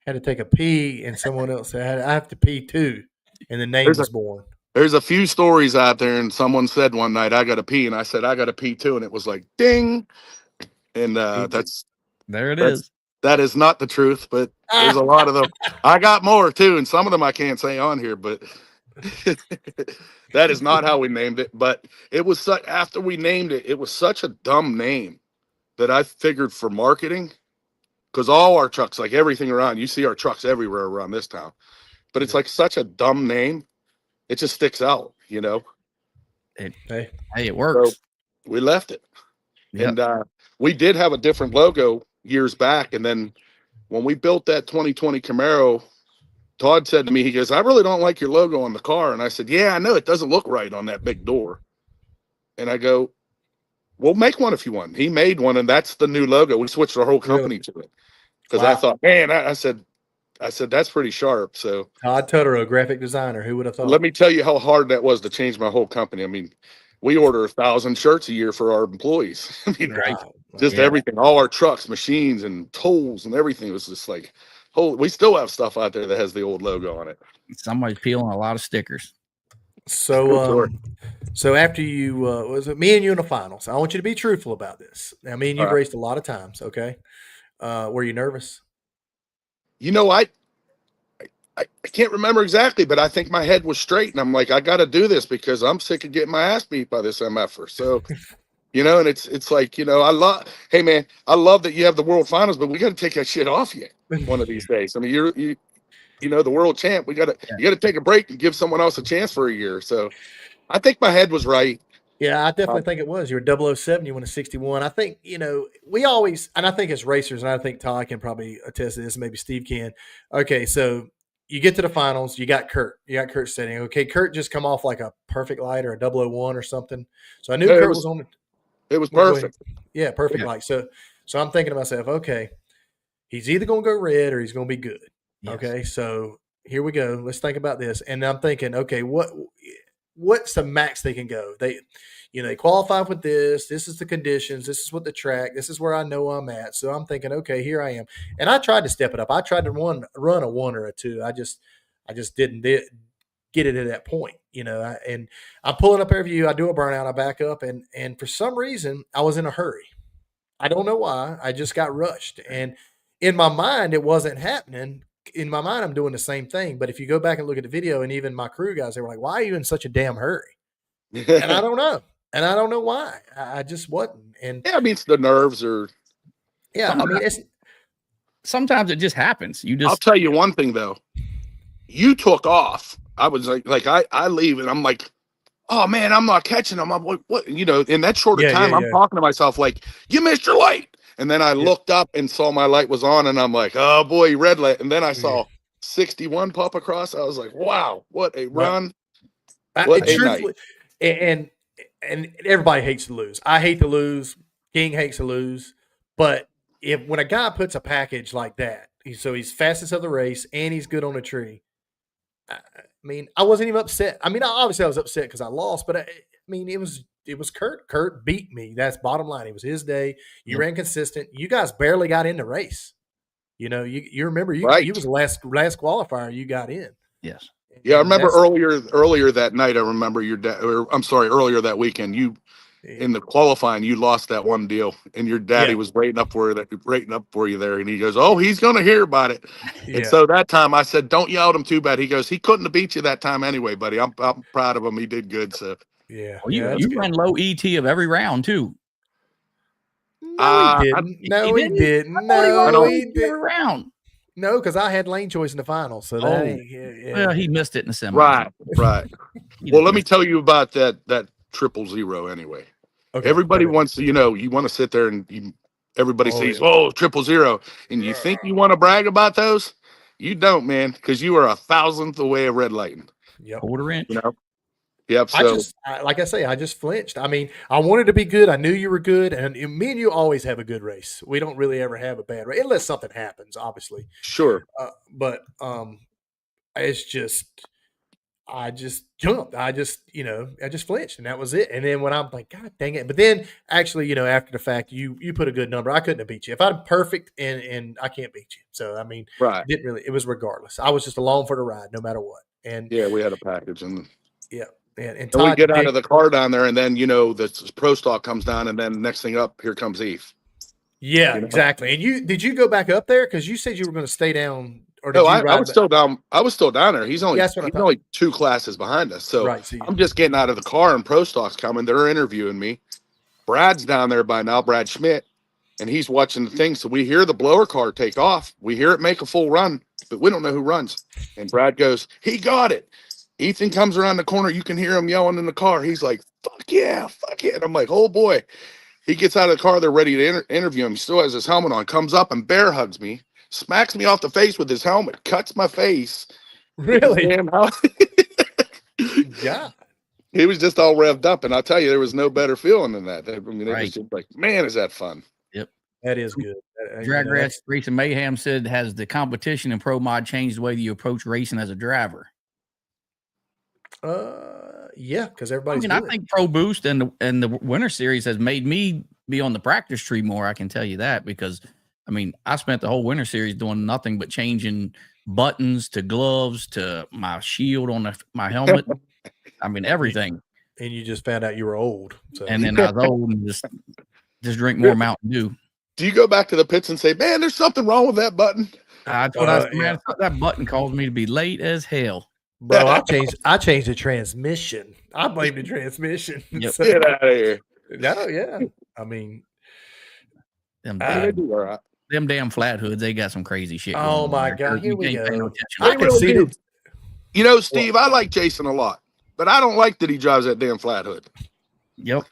S2: to take a pee, and someone else said I have to pee too, and the name was born.
S3: There's a few stories out there, and someone said one night, I got to pee, and I said, I got to pee too, and it was like, ding. And
S1: there it is.
S3: That is not the truth, but there's a lot of them. I got more too, and some of them I can't say on here, but that is not how we named it. But it was after we named it, it was such a dumb name that I figured for marketing, because all our trucks, like everything around, you see our trucks everywhere around this town, but it's like such a dumb name. It just sticks out, you know.
S1: It works. So
S3: we left it. Yep. And we did have a different logo years back. And then when we built that 2020 Camaro, Todd said to me, he goes, I really don't like your logo on the car. And I said, yeah, I know it doesn't look right on that big door. And I go, well, make one if you want. He made one, and that's the new logo. We switched our whole company to it. Because I thought, man, I said, that's pretty sharp. So
S2: Todd Tutterow, graphic designer. Who would have thought?
S3: Let me tell you how hard that was to change my whole company. I mean, we order 1,000 shirts a year for our employees. I mean, just everything, all our trucks, machines, and tools, and everything. It was just like, we still have stuff out there that has the old logo on it.
S1: Somebody's peeling a lot of stickers.
S2: So, so after you was it me and you in the finals? I want you to be truthful about this. Now, me and you've raced a lot of times. Okay, were you nervous?
S3: You know, I can't remember exactly, but I think my head was straight, and I'm like, I got to do this because I'm sick of getting my ass beat by this MFer. So, you know, and it's like, you know, I love that you have the world finals, but we got to take that shit off you one of these days. I mean, you know, the world champ. You got to take a break and give someone else a chance for a year. So, I think my head was right.
S2: Yeah, I definitely think it was. You were 007, you won a 61. I think, you know, we always, and I think as racers, and I think Todd can probably attest to this, maybe Steve can. Okay, so you get to the finals. You got Kurt. Steding. Okay, Kurt just come off like a perfect light or a 001 or something. So I knew Kurt was on the.
S3: It was perfect.
S2: Yeah, perfect light. So I'm thinking to myself, okay, he's either going to go red or he's going to be good. Yes. Okay, so here we go. Let's think about this. And I'm thinking, okay, what's the max they can go? They qualify with this. This is the conditions. This is what the track. This is where I know I'm at. So I'm thinking, okay, here I am. And I tried to step it up. I tried to run a 1 or a 2. I just didn't get it at that point, and I'm pulling up every view. I do a burnout. I back up. And for some reason, I was in a hurry. I don't know why. I just got rushed. And in my mind, it wasn't happening. In my mind, I'm doing the same thing. But if you go back and look at the video, and even my crew guys, they were like, why are you in such a damn hurry? And I don't know. And I don't know why. I just wasn't. And
S3: yeah, I mean, it's the nerves or.
S2: Yeah, I mean,
S1: sometimes it just happens.
S3: I'll tell you one thing, though. You took off. I was like I leave, and I'm like, oh, man, I'm not catching them. I'm like, what? In that short of time, I'm talking to myself like, you missed your light. And then I looked up and saw my light was on, and I'm like, oh, boy, red light. And then I saw 61 pop across. I was like, wow, what a run.
S2: What a night. And everybody hates to lose. I hate to lose. King hates to lose. But when a guy puts a package like that, he's fastest of the race and he's good on a tree. I mean, I wasn't even upset. I mean, obviously I was upset because I lost, but I mean, it was Kurt. Kurt beat me. That's bottom line. It was his day. You ran consistent. You guys barely got in the race. You remember you was the last qualifier you got in.
S1: Yes.
S3: Yeah, I remember earlier that night. I remember earlier that weekend. You in the qualifying, you lost that one deal, and your daddy was waiting up for you there, and he goes, "Oh, he's going to hear about it." Yeah. And so that time, I said, "Don't yell at him too bad." He goes, "He couldn't have beat you that time anyway, buddy. I'm proud of him. He did good." So
S2: yeah,
S1: well, you ran low ET of every round too.
S2: No, he didn't. No, he didn't.
S1: Every round.
S2: No, because I had lane choice in the final. So
S1: well, he missed it in the semi.
S3: Right. Well, let me tell you about that 000 anyway. Okay. Everybody wants to, you want to sit there and everybody sees, 000, and you think you want to brag about those? You don't, man, because you are 1,000th away of red lighting.
S2: Yep.
S1: Quarter inch.
S3: Yep. So,
S2: like I say, I just flinched. I mean, I wanted to be good. I knew you were good, and me and you always have a good race. We don't really ever have a bad race unless something happens, obviously.
S3: Sure.
S2: But it's just, I just jumped. I just flinched, and that was it. And then when I'm like, God dang it! But then actually, after the fact, you put a good number. I couldn't have beat you if I'm perfect, and I can't beat you. So I mean, didn't really. It was regardless. I was just along for the ride, no matter what. And
S3: yeah, we had a package, and
S2: yeah. And
S3: we get out of the car down there, and then the pro stock comes down, and then next thing up, here comes Eve.
S2: Yeah, exactly. And did you go back up there because you said you were going to stay down, or did
S3: I was still down. I was still down there. He's only only 2 classes behind us, so I'm just getting out of the car, and pro stock's coming. They're interviewing me. Brad's down there by now, Brad Schmidt, and he's watching the thing. So we hear the blower car take off. We hear it make a full run, but we don't know who runs. And Brad goes, "He got it." Ethan comes around the corner. You can hear him yelling in the car. He's like, fuck yeah. And I'm like, oh, boy. He gets out of the car. They're ready to interview him. He still has his helmet on. Comes up and bear hugs me. Smacks me off the face with his helmet. Cuts my face.
S2: Really?
S3: Yeah. He was just all revved up. And I'll tell you, there was no better feeling than that. I mean, it was just like, man, is that fun.
S1: Yep.
S2: That is good.
S1: Drag Race and Mayhem said, has the competition in Pro Mod changed the way you approach racing as a driver?
S2: Yeah, because everybody's.
S1: I think Pro Boost and the Winter Series has made me be on the practice tree more. I can tell you that because I spent the whole Winter Series doing nothing but changing buttons to gloves to my shield on my helmet. Everything.
S2: And you just found out you were old. So.
S1: And then I was old and just drink more Mountain Dew.
S3: Do you go back to the pits and say, "Man, there's something wrong with that button"?
S1: That button caused me to be late as hell.
S2: Bro, I changed the transmission. I blame the transmission.
S3: Yep. So, get out of here.
S2: No, yeah.
S1: Them damn flat hoods, they got some crazy shit.
S2: Oh my God. Here we go.
S3: I can see it. Steve, I like Jason a lot, but I don't like that he drives that damn flat hood.
S1: Yep.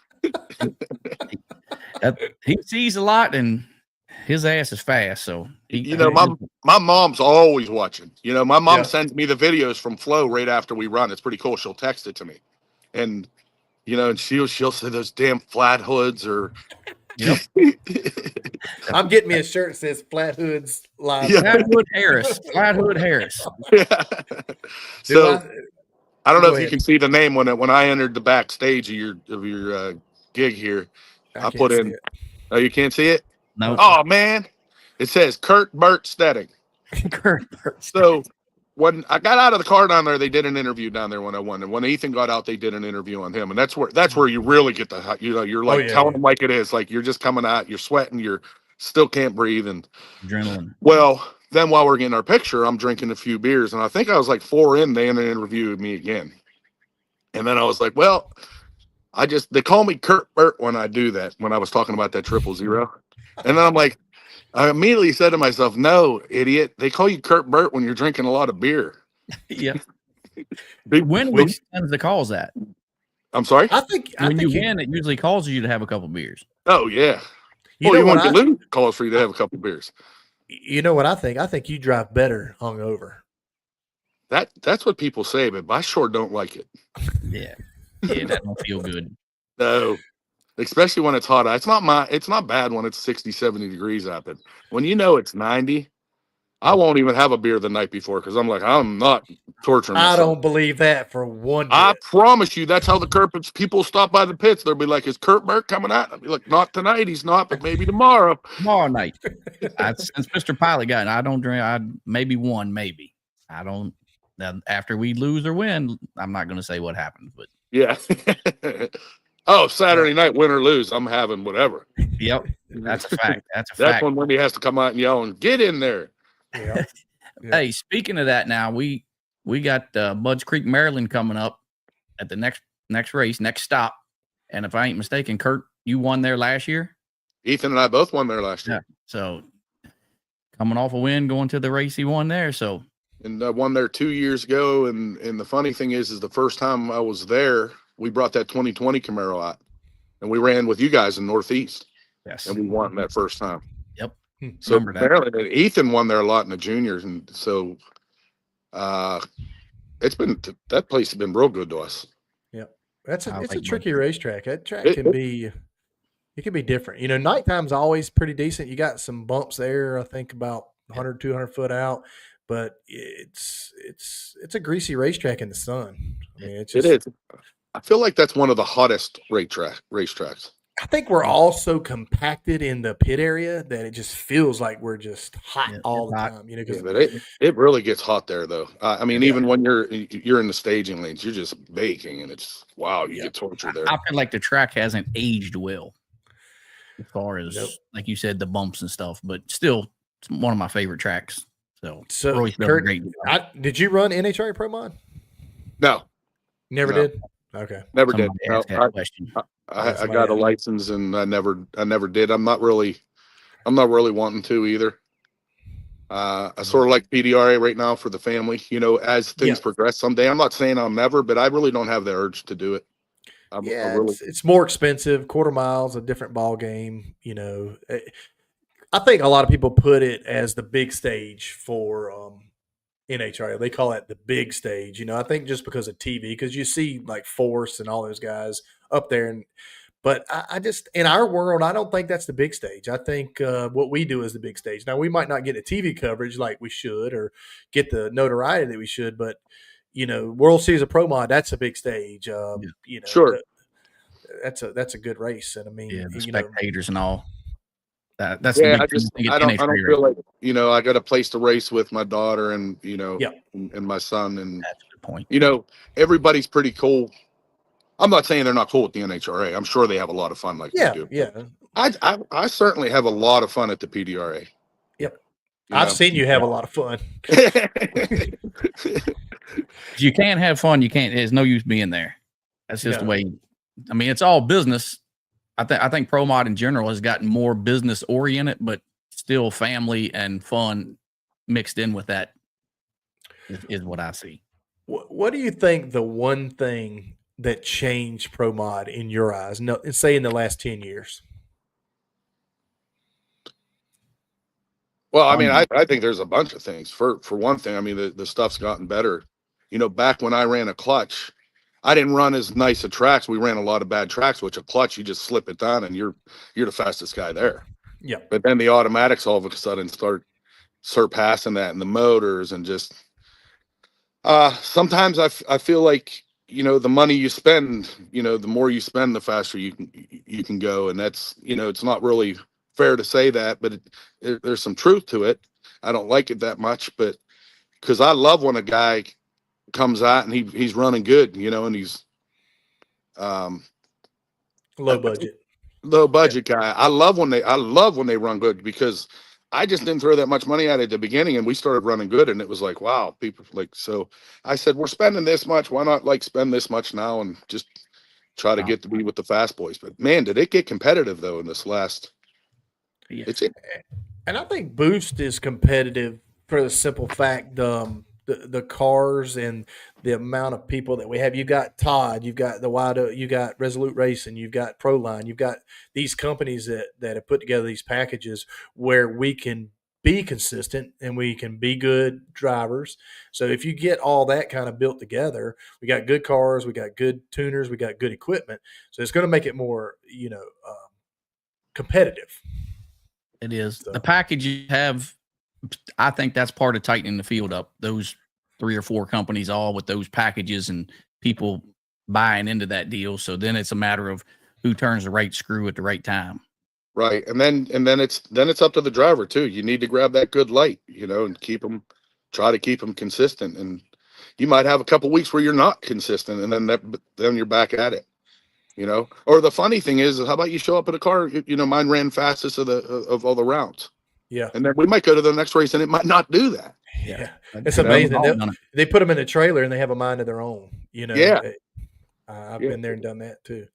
S1: He sees a lot and his ass is fast. So
S3: my mom's always watching. My mom sends me the videos from Flo right after we run. It's pretty cool. She'll text it to me, and and she'll say those damn flat hoods or.
S1: Yep.
S2: I'm getting me a shirt that says Flat Hoods Live.
S3: Yeah.
S1: Flathead Harris. Flathead Harris.
S3: Yeah. So I don't know if
S2: ahead.
S3: you can see the name when I entered the backstage of your gig here. I put in. Oh, you can't see it?
S1: No.
S3: Oh man, it says Kurt Steding.
S1: Kurt.
S3: So when I got out of the car down there, they did an interview down there when I won, and when Ethan got out, they did an interview on him, and that's where you really get the you're like telling them like it is, like you're just coming out, you're sweating, you're still can't breathe, and
S1: adrenaline.
S3: Well, then while we're getting our picture, I'm drinking a few beers, and I think I was like 4 in. They interviewed me again, and then I was like, well. They call me Kurt Burt when I do that, when I was talking about that 000. And then I'm like, I immediately said to myself, no, idiot. They call you Kurt Burt when you're drinking a lot of beer.
S1: Yeah. When sends the calls that?
S3: I'm sorry?
S2: I think
S1: when you win, it usually calls you to have a couple beers.
S3: Oh, yeah. You want to lose, calls for you to have a couple beers.
S2: You know what I think? I think you drive better hungover.
S3: That's what people say, but I sure don't like it.
S1: Yeah. Yeah, that don't feel good.
S3: No, especially when it's hot. It's not bad when it's 60, 70 degrees out there. When it's 90, I won't even have a beer the night before because I'm like, I'm not torturing myself.
S2: I don't believe that for one bit.
S3: I promise you, that's how the people stop by the pits. They'll be like, is Kurt Burt coming out? I'll be like, not tonight. He's not, but maybe tomorrow.
S1: Tomorrow night. Since Mr. Pilot got I don't drink. Maybe one, maybe. I don't. After we lose or win, I'm not going to say what happened, but.
S3: Yeah. Oh, Saturday night, win or lose, I'm having whatever.
S1: Yep. That's a fact.
S3: That's when Wendy has to come out and yell and get in there.
S2: Yeah.
S1: Hey, speaking of that now, we got Budds Creek, Maryland coming up at the next race, next stop. And if I ain't mistaken, Kurt, you won there last year?
S3: Ethan and I both won there last year.
S1: Yeah. So coming off a win, going to the race he won there. So
S3: and I won there 2 years ago. And the funny thing is the first time I was there, we brought that 2020 Camaro out, and we ran with you guys in Northeast.
S1: Yes,
S3: and we won that first time.
S1: Yep.
S3: So Maryland and Ethan won there a lot in the juniors, and so it's been that place has been real good to us.
S2: Yep, it's a tricky racetrack. That track can be different. Nighttime's always pretty decent. You got some bumps there. I think about 100, 200 foot out. But it's a greasy racetrack in the sun. I mean, it is.
S3: I feel like that's one of the hottest racetracks.
S2: I think we're all so compacted in the pit area that it just feels like we're just hot all the time.
S3: But it really gets hot there, though. I mean, even when you're in the staging lanes, you're just baking, and it's you get tortured there.
S1: I feel like the track hasn't aged well, as far as like you said, the bumps and stuff. But still, it's one of my favorite tracks. So
S2: Kurt, did you run NHRA Pro Mod?
S3: No,
S2: never did. Okay,
S3: never did. No, I got a license and I never did. I'm not really wanting to either. I sort of like PDRA right now for the family. As things progress someday. I'm not saying I'll never, but I really don't have the urge to do it.
S2: It's more expensive. Quarter mile's a different ball game. I think a lot of people put it as the big stage for NHRA. They call it the big stage. I think just because of TV, because you see like Force and all those guys up there. But I just, in our world, I don't think that's the big stage. I think what we do is the big stage. Now, we might not get a TV coverage like we should or get the notoriety that we should, but, World Series of Pro Mod, that's a big stage.
S3: Sure.
S2: That's a good race. And I mean,
S1: the spectators and all. That's
S3: I don't feel like I got a place to race with my daughter and and my son, and
S1: that's a good point.
S3: Everybody's pretty cool. I'm not saying they're not cool at the NHRA. I'm sure they have a lot of fun like we do.
S2: Yeah.
S3: I certainly have a lot of fun at the PDRA.
S2: Yep. I've seen you have a lot of fun.
S1: You can't have fun. You can't. There's no use being there. That's just the way. I mean, it's all business. I think Pro Mod in general has gotten more business oriented, but still family and fun mixed in with that is what I see.
S2: What do you think the one thing that changed Pro Mod in your eyes, say in the last 10 years?
S3: Well, I mean, I think there's a bunch of things. For one thing, I mean, the stuff's gotten better. You know, back when I ran a clutch, I didn't run as nice a tracks. We ran a lot of bad tracks, which a clutch, you just slip it down and you're the fastest guy there.
S2: Yeah.
S3: But then the automatics all of a sudden start surpassing that, and the motors, and just sometimes I feel like, you know, the money you spend, you know, the more you spend, the faster you can go. And that's, you know, it's not really fair to say that, but there's some truth to it. I don't like it that much, but because I love when a guy comes out and he's running good, you know, and he's
S2: low budget
S3: guy. I love when they run good, because I just didn't throw that much money at it at the beginning, and we started running good, and it was like, wow, people like, so I said, we're spending this much, why not like spend this much now and just try to get to be with the fast boys. But man, did it get competitive though in this last.
S1: Yeah.
S2: And I think Boost is competitive for the simple fact the cars and the amount of people that we have. You got Todd, you've got the Wide, you got Resolute Racing, you've got Proline, you've got these companies that have put together these packages where we can be consistent and we can be good drivers. So if you get all that kind of built together, we got good cars, we got good tuners, we got good equipment. So it's going to make it more, you know, competitive.
S1: It is. So the package you have, I think that's part of tightening the field up. Those 3 or 4 companies all with those packages and people buying into that deal. So then it's a matter of who turns the right screw at the right time.
S3: Right. And then it's up to the driver too. You need to grab that good light, you know, and try to keep them consistent. And you might have a couple weeks where you're not consistent, and then you're back at it, you know. Or the funny thing is, how about you show up in a car, you know, mine ran fastest of all the rounds.
S2: Yeah.
S3: And then we might go to the next race and it might not do that.
S2: Yeah. It's amazing. They put them in a trailer and they have a mind of their own, you know.
S3: Yeah.
S2: I've been there and done that too.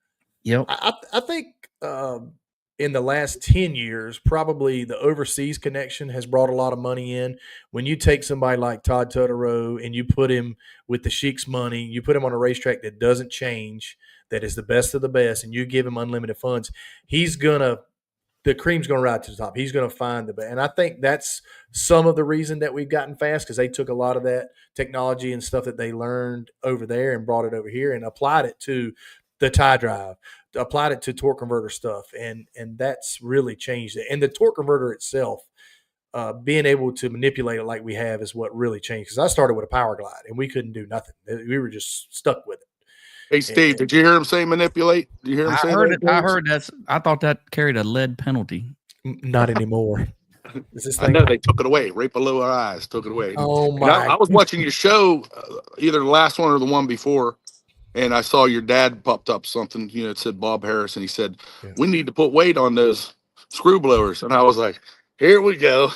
S1: Yep.
S2: I think in the last 10 years, probably the overseas connection has brought a lot of money in. When you take somebody like Todd Totoro and you put him with the Sheik's money, you put him on a racetrack that doesn't change, that is the best of the best, and you give him unlimited funds, the cream's going to ride to the top. He's going to find the best. And I think that's some of the reason that we've gotten fast, because they took a lot of that technology and stuff that they learned over there and brought it over here and applied it to the tie drive, applied it to torque converter stuff. And that's really changed it. And the torque converter itself, being able to manipulate it like we have is what really changed. Because I started with a power glide and we couldn't do nothing. We were just stuck with it.
S3: Hey, Steve, did you hear him say manipulate? Did you hear him say that?
S1: I heard that. I thought that carried a lead penalty.
S2: Not anymore.
S3: I know they took it away right below our eyes. Took it away.
S2: Oh my!
S3: I was watching your show, either the last one or the one before, and I saw your dad popped up something. You know, it said Bob Harris, and he said, "We need to put weight on those screw blowers." And I was like, "Here we go."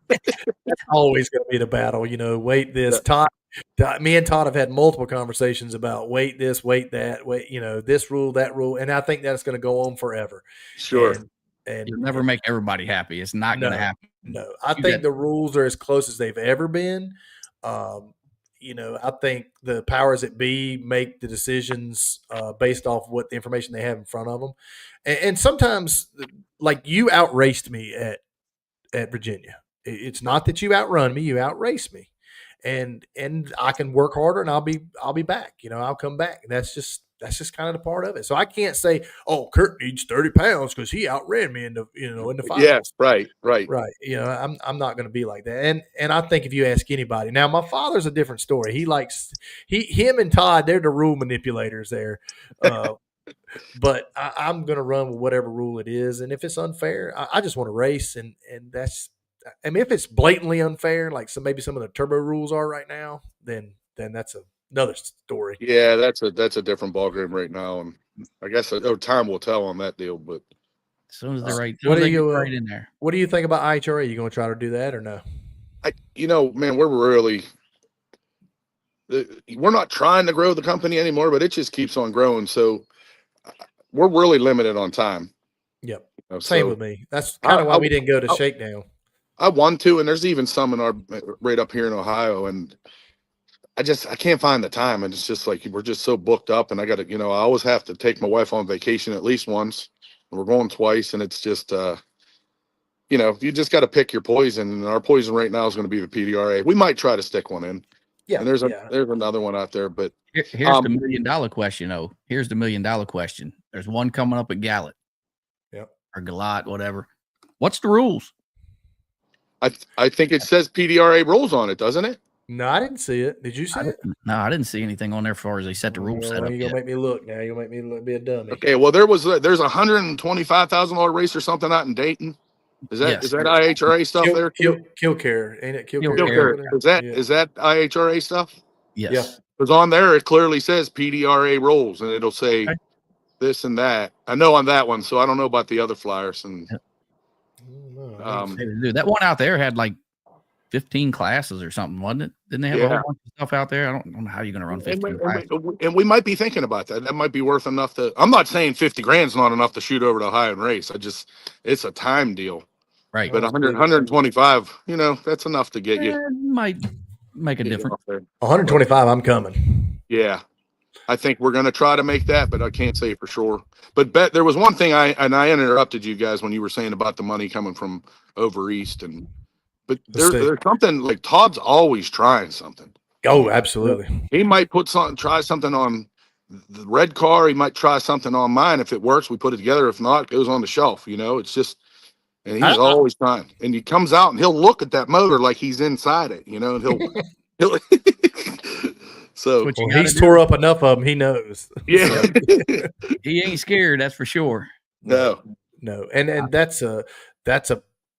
S2: That's always going to be the battle, you know. Weight this, Todd. Me and Todd have had multiple conversations about weight this, weight that, weight, you know, this rule, that rule, and I think that's going to go on forever.
S3: Sure.
S2: And
S1: you'll never make everybody happy. It's not going to happen.
S2: No, I think the rules are as close as they've ever been. You know, I think the powers that be make the decisions based off what the information they have in front of them, and sometimes, like, you outraced me at Virginia. It's not that you outrun me; you outrace me. And I can work harder and I'll be back. You know, I'll come back. That's just kind of the part of it. So I can't say, oh, Kurt needs 30 pounds because he outran me in the finals.
S3: Yes, right.
S2: You know, I'm not going to be like that. And I think if you ask anybody now, my father's a different story. Him and Todd, they're the rule manipulators there. But I'm going to run with whatever rule it is. And if it's unfair, I just want to race. And that's, I mean, if it's blatantly unfair, like maybe some of the turbo rules are right now, then that's another story.
S3: Yeah, that's a different ballgame right now, and I guess time will tell on that deal. But
S1: as soon as they're right,
S2: right in there. What do you think about IHRA? Are you going to try to do that or no?
S3: Man, we're not trying to grow the company anymore, but it just keeps on growing. So we're really limited on time.
S2: Yep. Same with me. That's kind of why we didn't go to Shakedown.
S3: I want to, and there's even some right up here in Ohio, and I can't find the time, and it's just like we're just so booked up, and I got to, I always have to take my wife on vacation at least once, and we're going twice, and it's just you just got to pick your poison. And our poison right now is going to be the PDRA. We might try to stick one in.
S2: Yeah.
S3: And there's another one out there, but
S1: here's the $1 million question. though. Here's the $1 million question. There's one coming up at Gallet.
S2: Yep.
S1: Or Galat, whatever. What's the rules?
S3: I think it says PDRA rules on it, doesn't it?
S2: No, I didn't see it. Did you see it?
S1: No, I didn't see anything on there as far as they set the rules set up.
S2: You're gonna make me look now. You're gonna make me be a dummy.
S3: Okay, well there's $125,000 race or something out in Dayton. Is that IHRA stuff there?
S2: Kill Care, ain't it? Kill
S3: Care. Is that IHRA stuff?
S1: Yes.
S2: Yeah.
S3: Because on there it clearly says PDRA rules, and it'll say this and that. I know on that one, so I don't know about the other flyers. And
S1: dude, that one out there had like 15 classes or something, wasn't it? Didn't they have a whole bunch of stuff out there? I don't know how you're going to run 15 classes.
S3: And we might be thinking about that. That might be worth enough to. I'm not saying 50 grand's not enough to shoot over to Ohio and race. It's a time deal.
S1: Right.
S3: But 125, that's enough to get you.
S1: Might make a difference.
S2: 125, I'm coming.
S3: Yeah. I think we're going to try to make that, but I can't say for sure. But there was one thing I interrupted you guys when you were saying about the money coming from over East. But there's something like Todd's always trying something.
S2: Oh, absolutely.
S3: He might try something on the red car. He might try something on mine. If it works, we put it together. If not, it goes on the shelf. It's just, and he's always trying. And he comes out and he'll look at that motor like he's inside it, and he'll so
S2: he's tore up enough of them. He knows.
S3: Yeah.
S1: He ain't scared. That's for sure.
S3: No.
S2: And that's a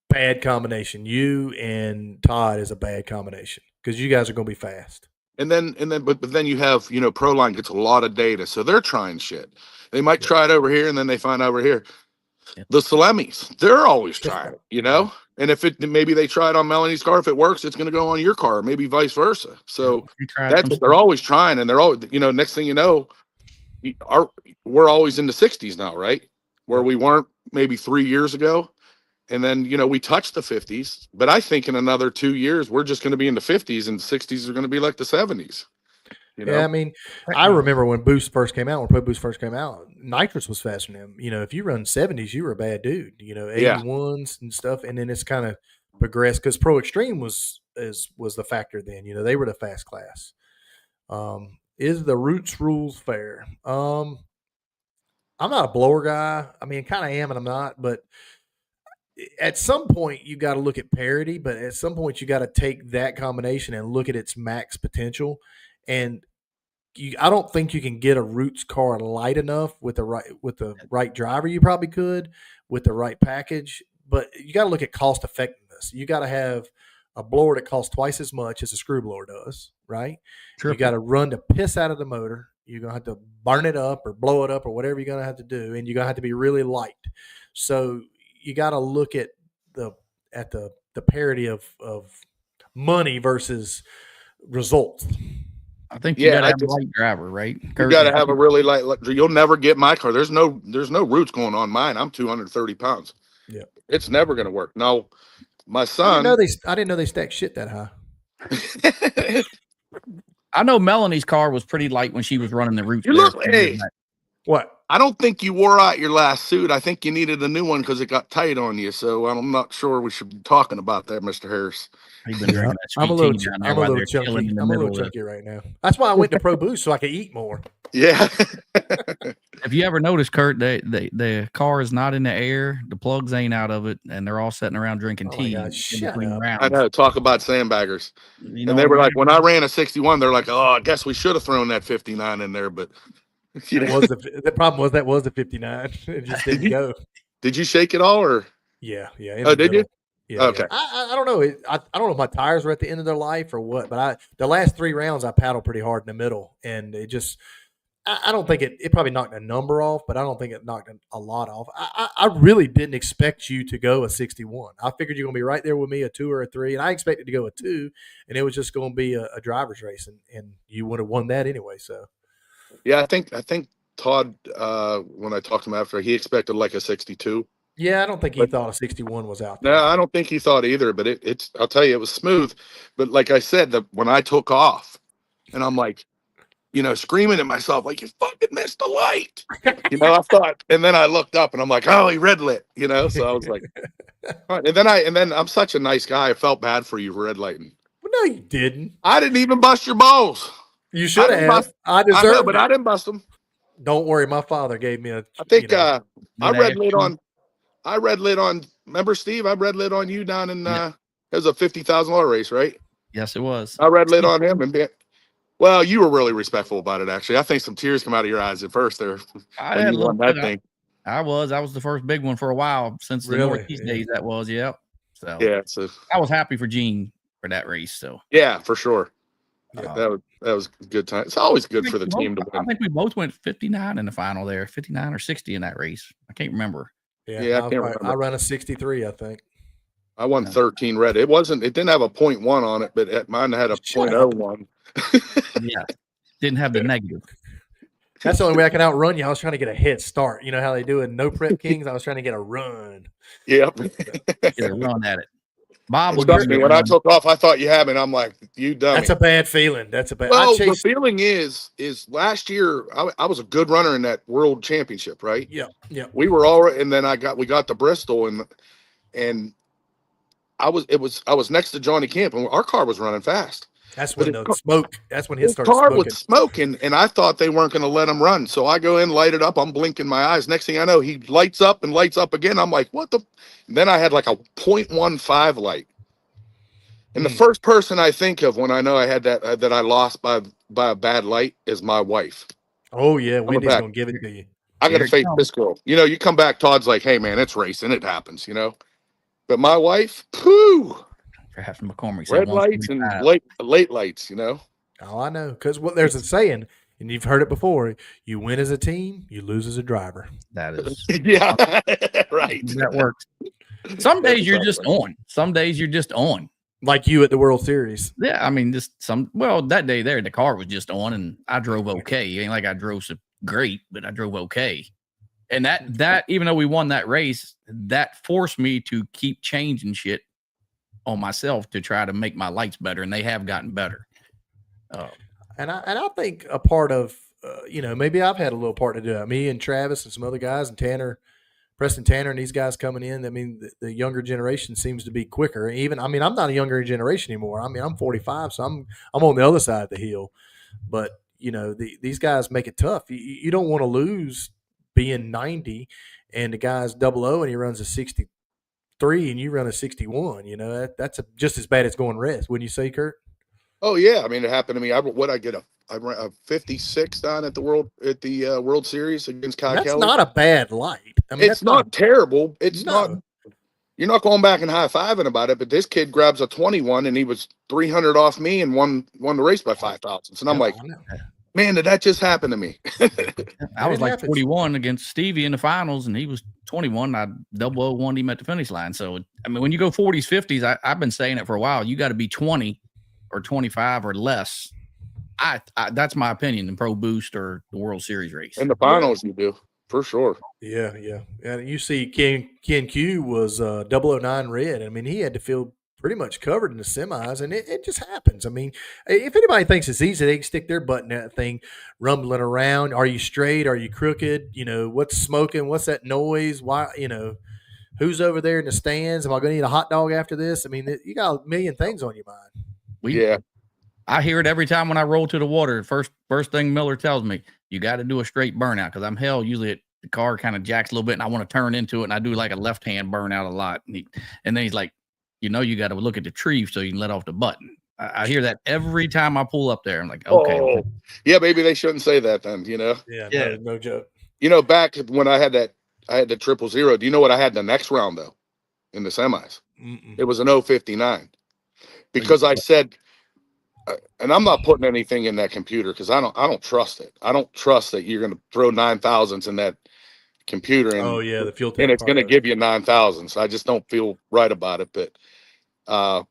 S2: bad combination. You and Todd is a bad combination because you guys are going to be fast.
S3: But then you have, Proline gets a lot of data. So they're trying shit. They might try it over here and then they find over here. Yeah. The Salemis, they're always trying it, and if maybe they try it on Melanie's car, if it works, it's going to go on your car, maybe vice versa. So they're always trying, and they're always, next thing you know, we're always in the 60s now, right? Where we weren't maybe 3 years ago. And then, we touched the 50s, but I think in another 2 years, we're just going to be in the 50s and the 60s are going to be like the 70s.
S2: Yeah, I mean, I remember when Boost first came out, nitrous was faster than him. If you run 70s, you were a bad dude, 81s and stuff. And then it's kind of progressed because Pro Extreme was the factor then, they were the fast class. Is the Roots rules fair? I'm not a blower guy. I mean, kind of am and I'm not, but at some point you got to look at parity, but at some point you got to take that combination and look at its max potential. And I don't think you can get a Roots car light enough with the right driver. You probably could with the right package, but you got to look at cost effectiveness. You got to have a blower that costs twice as much as a screw blower does, right? Sure. You got to run the piss out of the motor. You're going to have to burn it up or blow it up or whatever you're going to have to do, and you're going to have to be really light. So you got to look at the parity of money versus results.
S1: I think you got to have a light driver, right?
S3: You got to have a really light. You'll never get my car. There's no Roots going on mine. I'm 230 pounds.
S2: Yeah,
S3: it's never going to work. Now, my son.
S2: I didn't know they stacked shit that high.
S1: I know Melanie's car was pretty light when she was running the Roots.
S2: What?
S3: I don't think you wore out your last suit. I think you needed a new one because it got tight on you. So I'm not sure we should be talking about that, Mr. Harris.
S2: I'm a little chunky right now. That's why I went to Pro Boost so I could eat more.
S3: Yeah.
S1: Have you ever noticed, Kurt, the car is not in the air, the plugs ain't out of it, and they're all sitting around drinking tea.
S3: I know. Talk about sandbaggers. And they were like, when I ran a 61, they're like, oh, I guess we should have thrown that 59 in there, but.
S2: The problem was that was the 59. It just didn't go.
S3: Did you shake it all, or?
S2: Yeah.
S3: Oh, did you?
S2: Yeah. Okay. Yeah. I don't know. I don't know if my tires were at the end of their life or what, but the last 3 rounds I paddled pretty hard in the middle, and it just. I don't think it probably knocked a number off, but I don't think it knocked a lot off. I really didn't expect you to go a 61. I figured you're going to be right there with me, a 2 or a 3, and I expected to go a 2, and it was just going to be a driver's race, and you would have won that anyway. So.
S3: Yeah, I think Todd, when I talked to him after, he expected like a 62.
S2: Yeah, I don't think he thought a 61 was out there.
S3: No, I don't think he thought either, but it's I'll tell you, it was smooth. But like I said, when I took off, and I'm like, screaming at myself, like, you fucking missed the light. I thought, and then I looked up and I'm like, oh, he red lit, so I was like, And then I'm such a nice guy. I felt bad for you for red lighting.
S2: Well, no, you didn't.
S3: I didn't even bust your balls.
S2: You should have. I deserved
S3: I know, but I didn't bust them.
S2: Don't worry, my father gave me a.
S3: I think I red lit on. Remember, Steve? I red lit on you down in. It was a $50,000 race, right?
S1: Yes, it was.
S3: I red lit on him, and well, you were really respectful about it. Actually, I think some tears come out of your eyes at first there.
S1: I had that thing. I was the first big one for a while since the Northeast days. That was, yeah. So
S3: yeah, so
S1: I was happy for Gene for that race. So
S3: yeah, for sure. Yeah. That was a good time. It's always good for the team to win.
S1: I think we both went 59 in the final there, 59 or 60 in that race. I can't remember.
S2: Yeah, I can't remember. I ran a 63, I think.
S3: I won 13 red. It didn't have a 0.1 on it, but mine had a 0.01.
S1: Yeah. Didn't have the negative.
S2: That's the only way I can outrun you. I was trying to get a head start. You know how they do in No Prep Kings? I was trying to get a run.
S3: Yep.
S1: Get a run at it. Bob,
S3: trust me, when I took off, I thought you had me, and I'm like, you dummy.
S2: That's a bad feeling. That's a bad.
S3: Well, the feeling is last year I was a good runner in that World Championship, right?
S2: Yeah, yeah.
S3: We were all right, and then we got to Bristol, and I was next to Johnny Camp, and our car was running fast.
S2: That's when the smoke. That's when his started
S3: car
S2: smoking.
S3: was smoking, and I thought they weren't going to let him run. So I go in, light it up. I'm blinking my eyes. Next thing I know, he lights up and lights up again. I'm like, what the? And then I had like a 0.15 light. And the first person I think of when I know I had that I lost by a bad light is my wife.
S2: Oh yeah, Wendy's gonna give it to you.
S3: I got to face this girl. You know, you come back. Todd's like, hey man, it's racing. It happens. You know, but my wife, pooh.
S1: Perhaps McCormick
S3: red lights and late lights, you know.
S2: Oh, I know, because there's a saying, and you've heard it before: you win as a team, you lose as a driver.
S1: That is,
S3: yeah, right.
S1: That works. Some days you're just on. Some days you're just on.
S2: Like you at the World Series.
S1: Yeah, I mean, that day there, the car was just on, and I drove okay. It ain't like I drove so great, but I drove okay. And that even though we won that race, that forced me to keep changing shit on myself to try to make my lights better, and they have gotten better.
S2: And I think a part of maybe I've had a little part to do it. Me and Travis and some other guys and Preston Tanner and these guys coming in. I mean, the younger generation seems to be quicker. I'm not a younger generation anymore. I mean, I'm 45, so I'm on the other side of the hill. But these guys make it tough. You don't want to lose being 90, and the guy's 00 and he runs a 63 and you run a 61. That's just as bad as going rest, wouldn't you say, Kurt?
S3: Oh yeah, I mean it happened to me. I ran a 56 down at the World Series against Kyle Kelly.
S2: That's not a bad light. I mean,
S3: it's not terrible. It's not. You're not going back and high-fiving about it, but this kid grabs a 21 and he was 300 off me and won the race by 5,000. And I'm like, man, did that just happen to me?
S1: I was like 41 against Stevie in the finals, and he was 21. I 001 him at the finish line. So, I mean, when you go 40s, 50s, I've been saying it for a while. You got to be 20 or 25 or less. That's my opinion in Pro Boost or the World Series race.
S3: In the finals, you do. For sure.
S2: Yeah. And you see Ken Q was 009 red. I mean, he had to feel pretty much covered in the semis, and it just happens. I mean, if anybody thinks it's easy, they can stick their butt in that thing, rumbling around. Are you straight? Are you crooked? What's smoking? What's that noise? Why, who's over there in the stands? Am I going to eat a hot dog after this? I mean, you got a million things on your mind.
S1: I hear it every time when I roll to the water. First thing Miller tells me, you got to do a straight burnout, because I'm usually the car kind of jacks a little bit and I want to turn into it, and I do like a left hand burnout a lot. And then he's like, you got to look at the tree so you can let off the button. I hear that every time I pull up there. I'm like, okay.
S3: Oh, yeah, maybe they shouldn't say that then,
S2: Yeah, no joke.
S3: Back when I had the 000, do you know what I had the next round though in the semis? It was an 059, because I said, and I'm not putting anything in that computer because I don't trust it. I don't trust that you're going to throw 9,000s in that computer and
S2: the fuel tank,
S3: and it's going to give you 9,000. So I just don't feel right about it. But I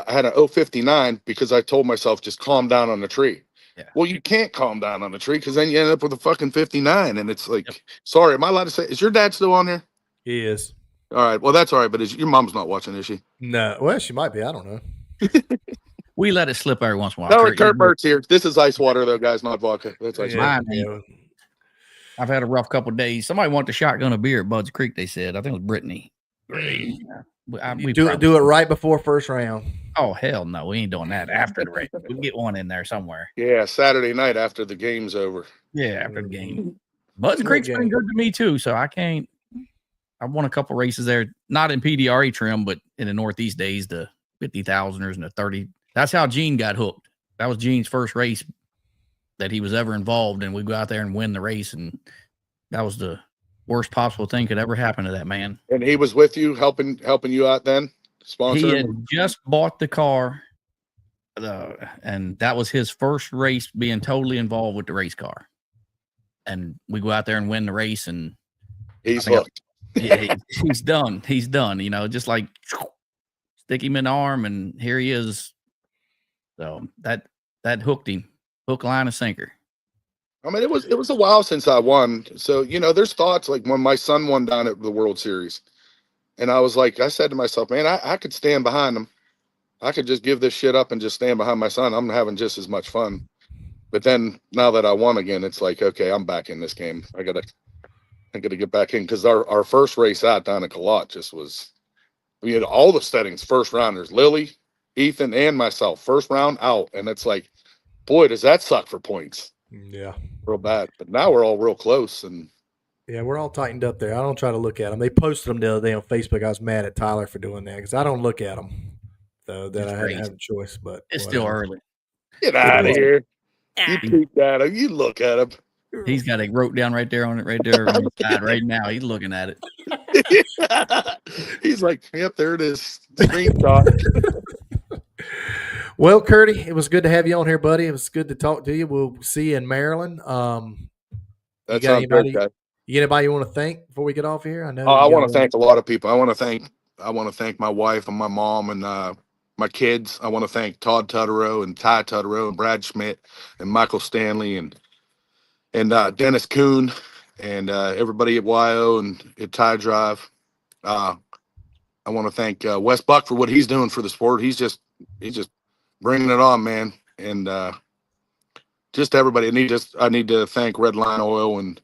S3: had an 059 because I told myself just calm down on the tree.
S1: Yeah.
S3: Well, you can't calm down on the tree because then you end up with a fucking 59, and it's like, sorry, am I allowed to say? Is your dad still on there?
S2: He is.
S3: All right, well that's all right. But your mom's not watching, is she?
S2: No, well she might be. I don't know.
S1: We let it slip every once in a while.
S3: No, Kurt Burt's here. This is ice water, though, guys, not vodka. That's ice water.
S1: I've had a rough couple of days. Somebody wanted to shotgun a beer at Bud's Creek, they said. I think it was Brittany.
S2: We do it right before first round.
S1: Oh, hell no. We ain't doing that after the race. We'll get one in there somewhere.
S3: Yeah, Saturday night after the game's over.
S1: Yeah, after the game. Bud's Creek's been good to me, too, so I won a couple races there, not in PDRA trim, but in the Northeast days, the 50,000ers and the 30. That's how Gene got hooked. That was Gene's first race that he was ever involved in. We go out there and win the race, and that was the worst possible thing could ever happen to that man.
S3: And he was with you, helping you out then? Sponsoring?
S1: He had just bought the car, and that was his first race being totally involved with the race car. And we go out there and win the race, and
S3: he's hooked.
S1: He's done. He's done. Just like stick him in the arm, and here he is. So that hooked him, hook, line, and sinker.
S3: I mean, it was a while since I won. So there's thoughts like when my son won down at the World Series, and I said to myself, man, I could stand behind him. I could just give this shit up and just stand behind my son. I'm having just as much fun. But then now that I won again, it's like, okay, I'm back in this game. I gotta get back in, because our first race out down at Kalot just was, we had all the Steddings first rounders, Lily, Ethan, and myself, first round out. And it's like, boy, does that suck for points.
S2: Yeah.
S3: Real bad. But now we're all real close. And
S2: yeah, we're all tightened up there. I don't try to look at them. They posted them the other day on Facebook. I was mad at Tyler for doing that, because I don't look at them. So that I had to have a choice. But
S1: it's still early.
S3: Get out of here. You peek at him. You look at him.
S1: He's got it wrote down right there on the side right now. He's looking at it.
S3: He's like, yep, there it is. Screenshot.
S2: Well, Curdy, it was good to have you on here, buddy. It was good to talk to you. We'll see you in Maryland.
S3: That sounds good, guys.
S2: You got anybody you want to thank before we get off here? I know.
S3: I want to thank a lot of people. I want to thank my wife and my mom and my kids. I want to thank Todd Tutterow and Ty Tutterow and Brad Schmidt and Michael Stanley and Dennis Kuhn and everybody at YO and at Ty Drive. I want to thank Wes Buck for what he's doing for the sport. He's just bringing it on, man. And just everybody. I need to thank Red Line Oil and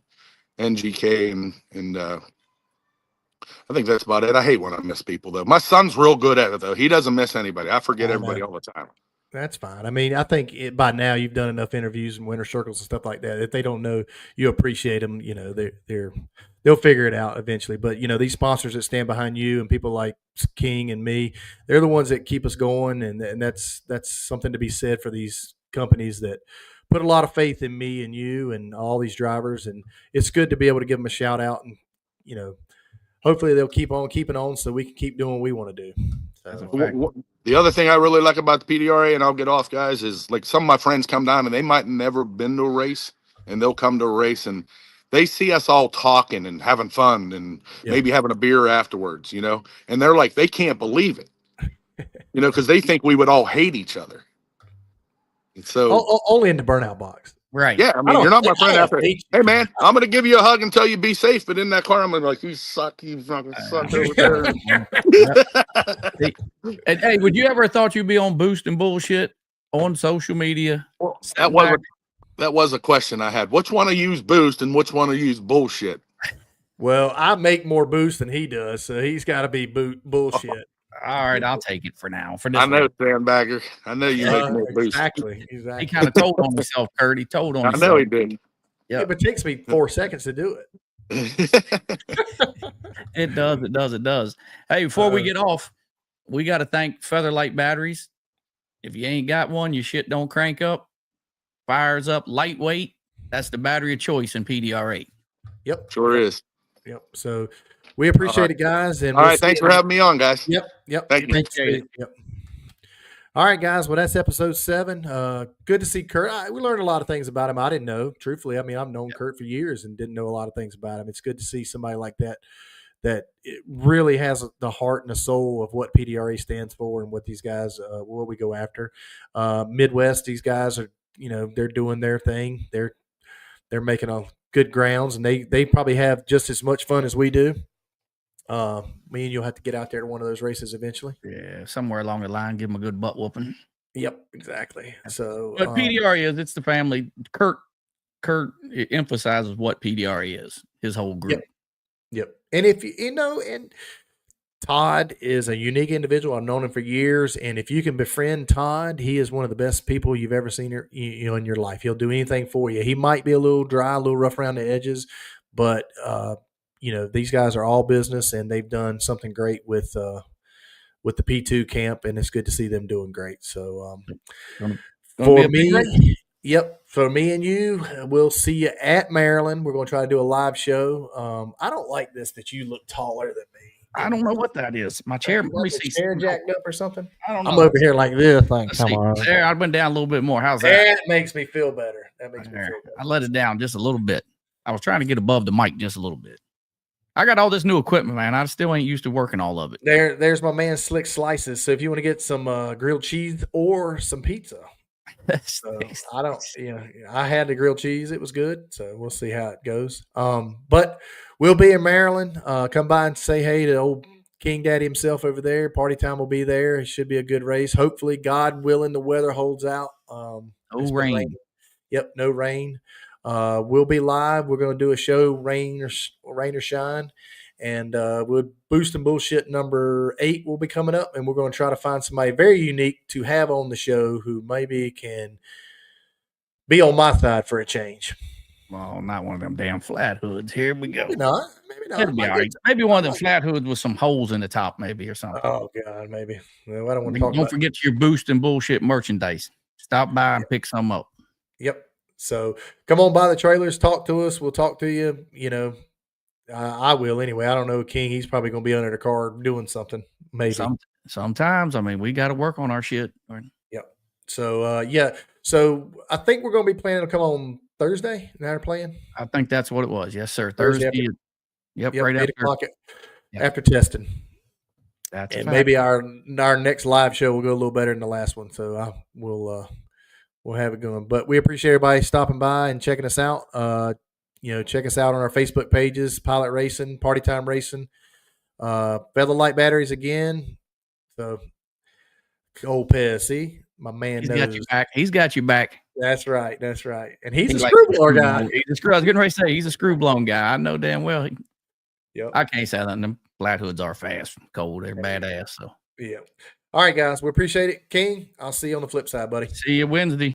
S3: NGK and I think that's about it. I hate when I miss people, though. My son's real good at it, though. He doesn't miss anybody. I forget everybody all the time.
S2: That's fine. I mean, I think by now you've done enough interviews and winter circles and stuff like that. If they don't know you appreciate them, they'll figure it out eventually. But these sponsors that stand behind you and people like King and me, they're the ones that keep us going, and that's something to be said for these companies that put a lot of faith in me and you and all these drivers. And it's good to be able to give them a shout out, and hopefully they'll keep on keeping on so we can keep doing what we want to do. So.
S3: The other thing I really like about the PDRA, and I'll get off, guys, is like some of my friends come down and they might never been to a race, and they'll come to a race and they see us all talking and having fun and maybe having a beer afterwards, and they're like, they can't believe it, because they think we would all hate each other. And so
S2: only in the burnout box.
S1: Right.
S3: Yeah. I mean, you're not my friend after. Hey, man, I'm going to give you a hug and tell you be safe. But in that car, I'm going to be like, you suck. You fucking suck over there.
S1: And hey, would you ever thought you'd be on Boost and bullshit on social media?
S3: Well, that was a question I had. Which one to use Boost and which one to use bullshit?
S2: Well, I make more Boost than he does, so he's got to be bullshit.
S1: All right, I'll take it for now.
S3: I know, Sandbagger. I know you make more Boost.
S2: Exactly.
S1: He kind of told on himself, Kurt. He told on himself.
S3: I know he did.
S2: Yeah, but it takes me 4 seconds to do
S3: it.
S1: It does. Hey, before we get off, we got to thank Feather-lite Batteries. If you ain't got one, your shit don't crank up, fires up, lightweight. That's the battery of choice in PDRA.
S2: Yep.
S3: Sure is.
S2: Yep. So we appreciate it, guys. And
S3: all right, thanks for having me on, guys.
S2: Yep.
S3: Thank you.
S1: Appreciate it.
S2: Yep. All right, guys. Well, that's episode 7. Good to see Kurt. We learned a lot of things about him I didn't know. Truthfully, I mean, I've known Kurt for years and didn't know a lot of things about him. It's good to see somebody like that it really has the heart and the soul of what PDRA stands for and what these guys, what we go after. Midwest, these guys are, they're doing their thing. They're making a good grounds, and they probably have just as much fun as we do. Me and you'll have to get out there to one of those races eventually.
S1: Yeah, somewhere along the line, give them a good butt whooping.
S2: Yep, exactly. So,
S1: but PDRA it's the family. Kurt Kurt emphasizes what PDRE is, his whole group.
S2: Yep. And if and Todd is a unique individual. I've known him for years, and if you can befriend Todd, he is one of the best people you've ever seen in your life. He'll do anything for you. He might be a little dry, a little rough around the edges, but these guys are all business, and they've done something great with the P2 camp, and it's good to see them doing great. So for me, for me and you, we'll see you at Maryland. We're going to try to do a live show. I don't like this that you look taller than me.
S1: I don't know what that is. My chair, let me see.
S2: Chair jacked up or something?
S1: I don't know.
S2: I'm over here like this. Come on.
S1: There, I went down a little bit more. How's that?
S2: That makes me feel better.
S1: I let it down just a little bit. I was trying to get above the mic just a little bit. I got all this new equipment, man. I still ain't used to working all of it.
S2: There's my man Slick Slices. So if you want to get some grilled cheese or some pizza. So I had the grilled cheese. It was good. So we'll see how it goes. But we'll be in Maryland. Come by and say hey to old King Daddy himself over there. Party time will be there. It should be a good race. Hopefully, God willing, the weather holds out.
S1: No rain.
S2: Yep, no rain. We'll be live. We're going to do a show, rain or shine. And we'll Boost and Bullshit number 8 will be coming up, and we're going to try to find somebody very unique to have on the show who maybe can be on my side for a change.
S1: Well, not one of them damn flat hoods. Here we go.
S2: Maybe not.
S1: It'll be all right. Maybe one of them flat hoods with some holes in the top, maybe, or something.
S2: Oh, God, maybe. Well, I don't want to talk
S1: Don't forget your Boost and Bullshit merchandise. Stop by and pick some up.
S2: Yep. So come on by the trailers. Talk to us. We'll talk to you. I will anyway. I don't know, King. He's probably going to be under the car doing something. Maybe.
S1: Sometimes. I mean, we got to work on our shit.
S2: Yep. So, So I think we're going to be planning to come on Thursday. Now they're playing.
S1: I think that's what it was. Yes, sir. Thursday.
S2: Right 8 o'clock after testing. And maybe our next live show will go a little better than the last one. So we'll have it going. But we appreciate everybody stopping by and checking us out. Check us out on our Facebook pages, Pilot Racing, Party Time Racing, Feather-lite Batteries again. So, old Pez, see? My man knows.
S1: Got you back. He's got you back.
S2: That's right. And he's a screw blower guy.
S1: I was getting ready to say, he's a screw blown guy. I know damn well. I can't say that. Them flat hoods are fast, cold. They're badass. So.
S2: Yeah. All right, guys. We appreciate it. King, I'll see you on the flip side, buddy.
S1: See you Wednesday.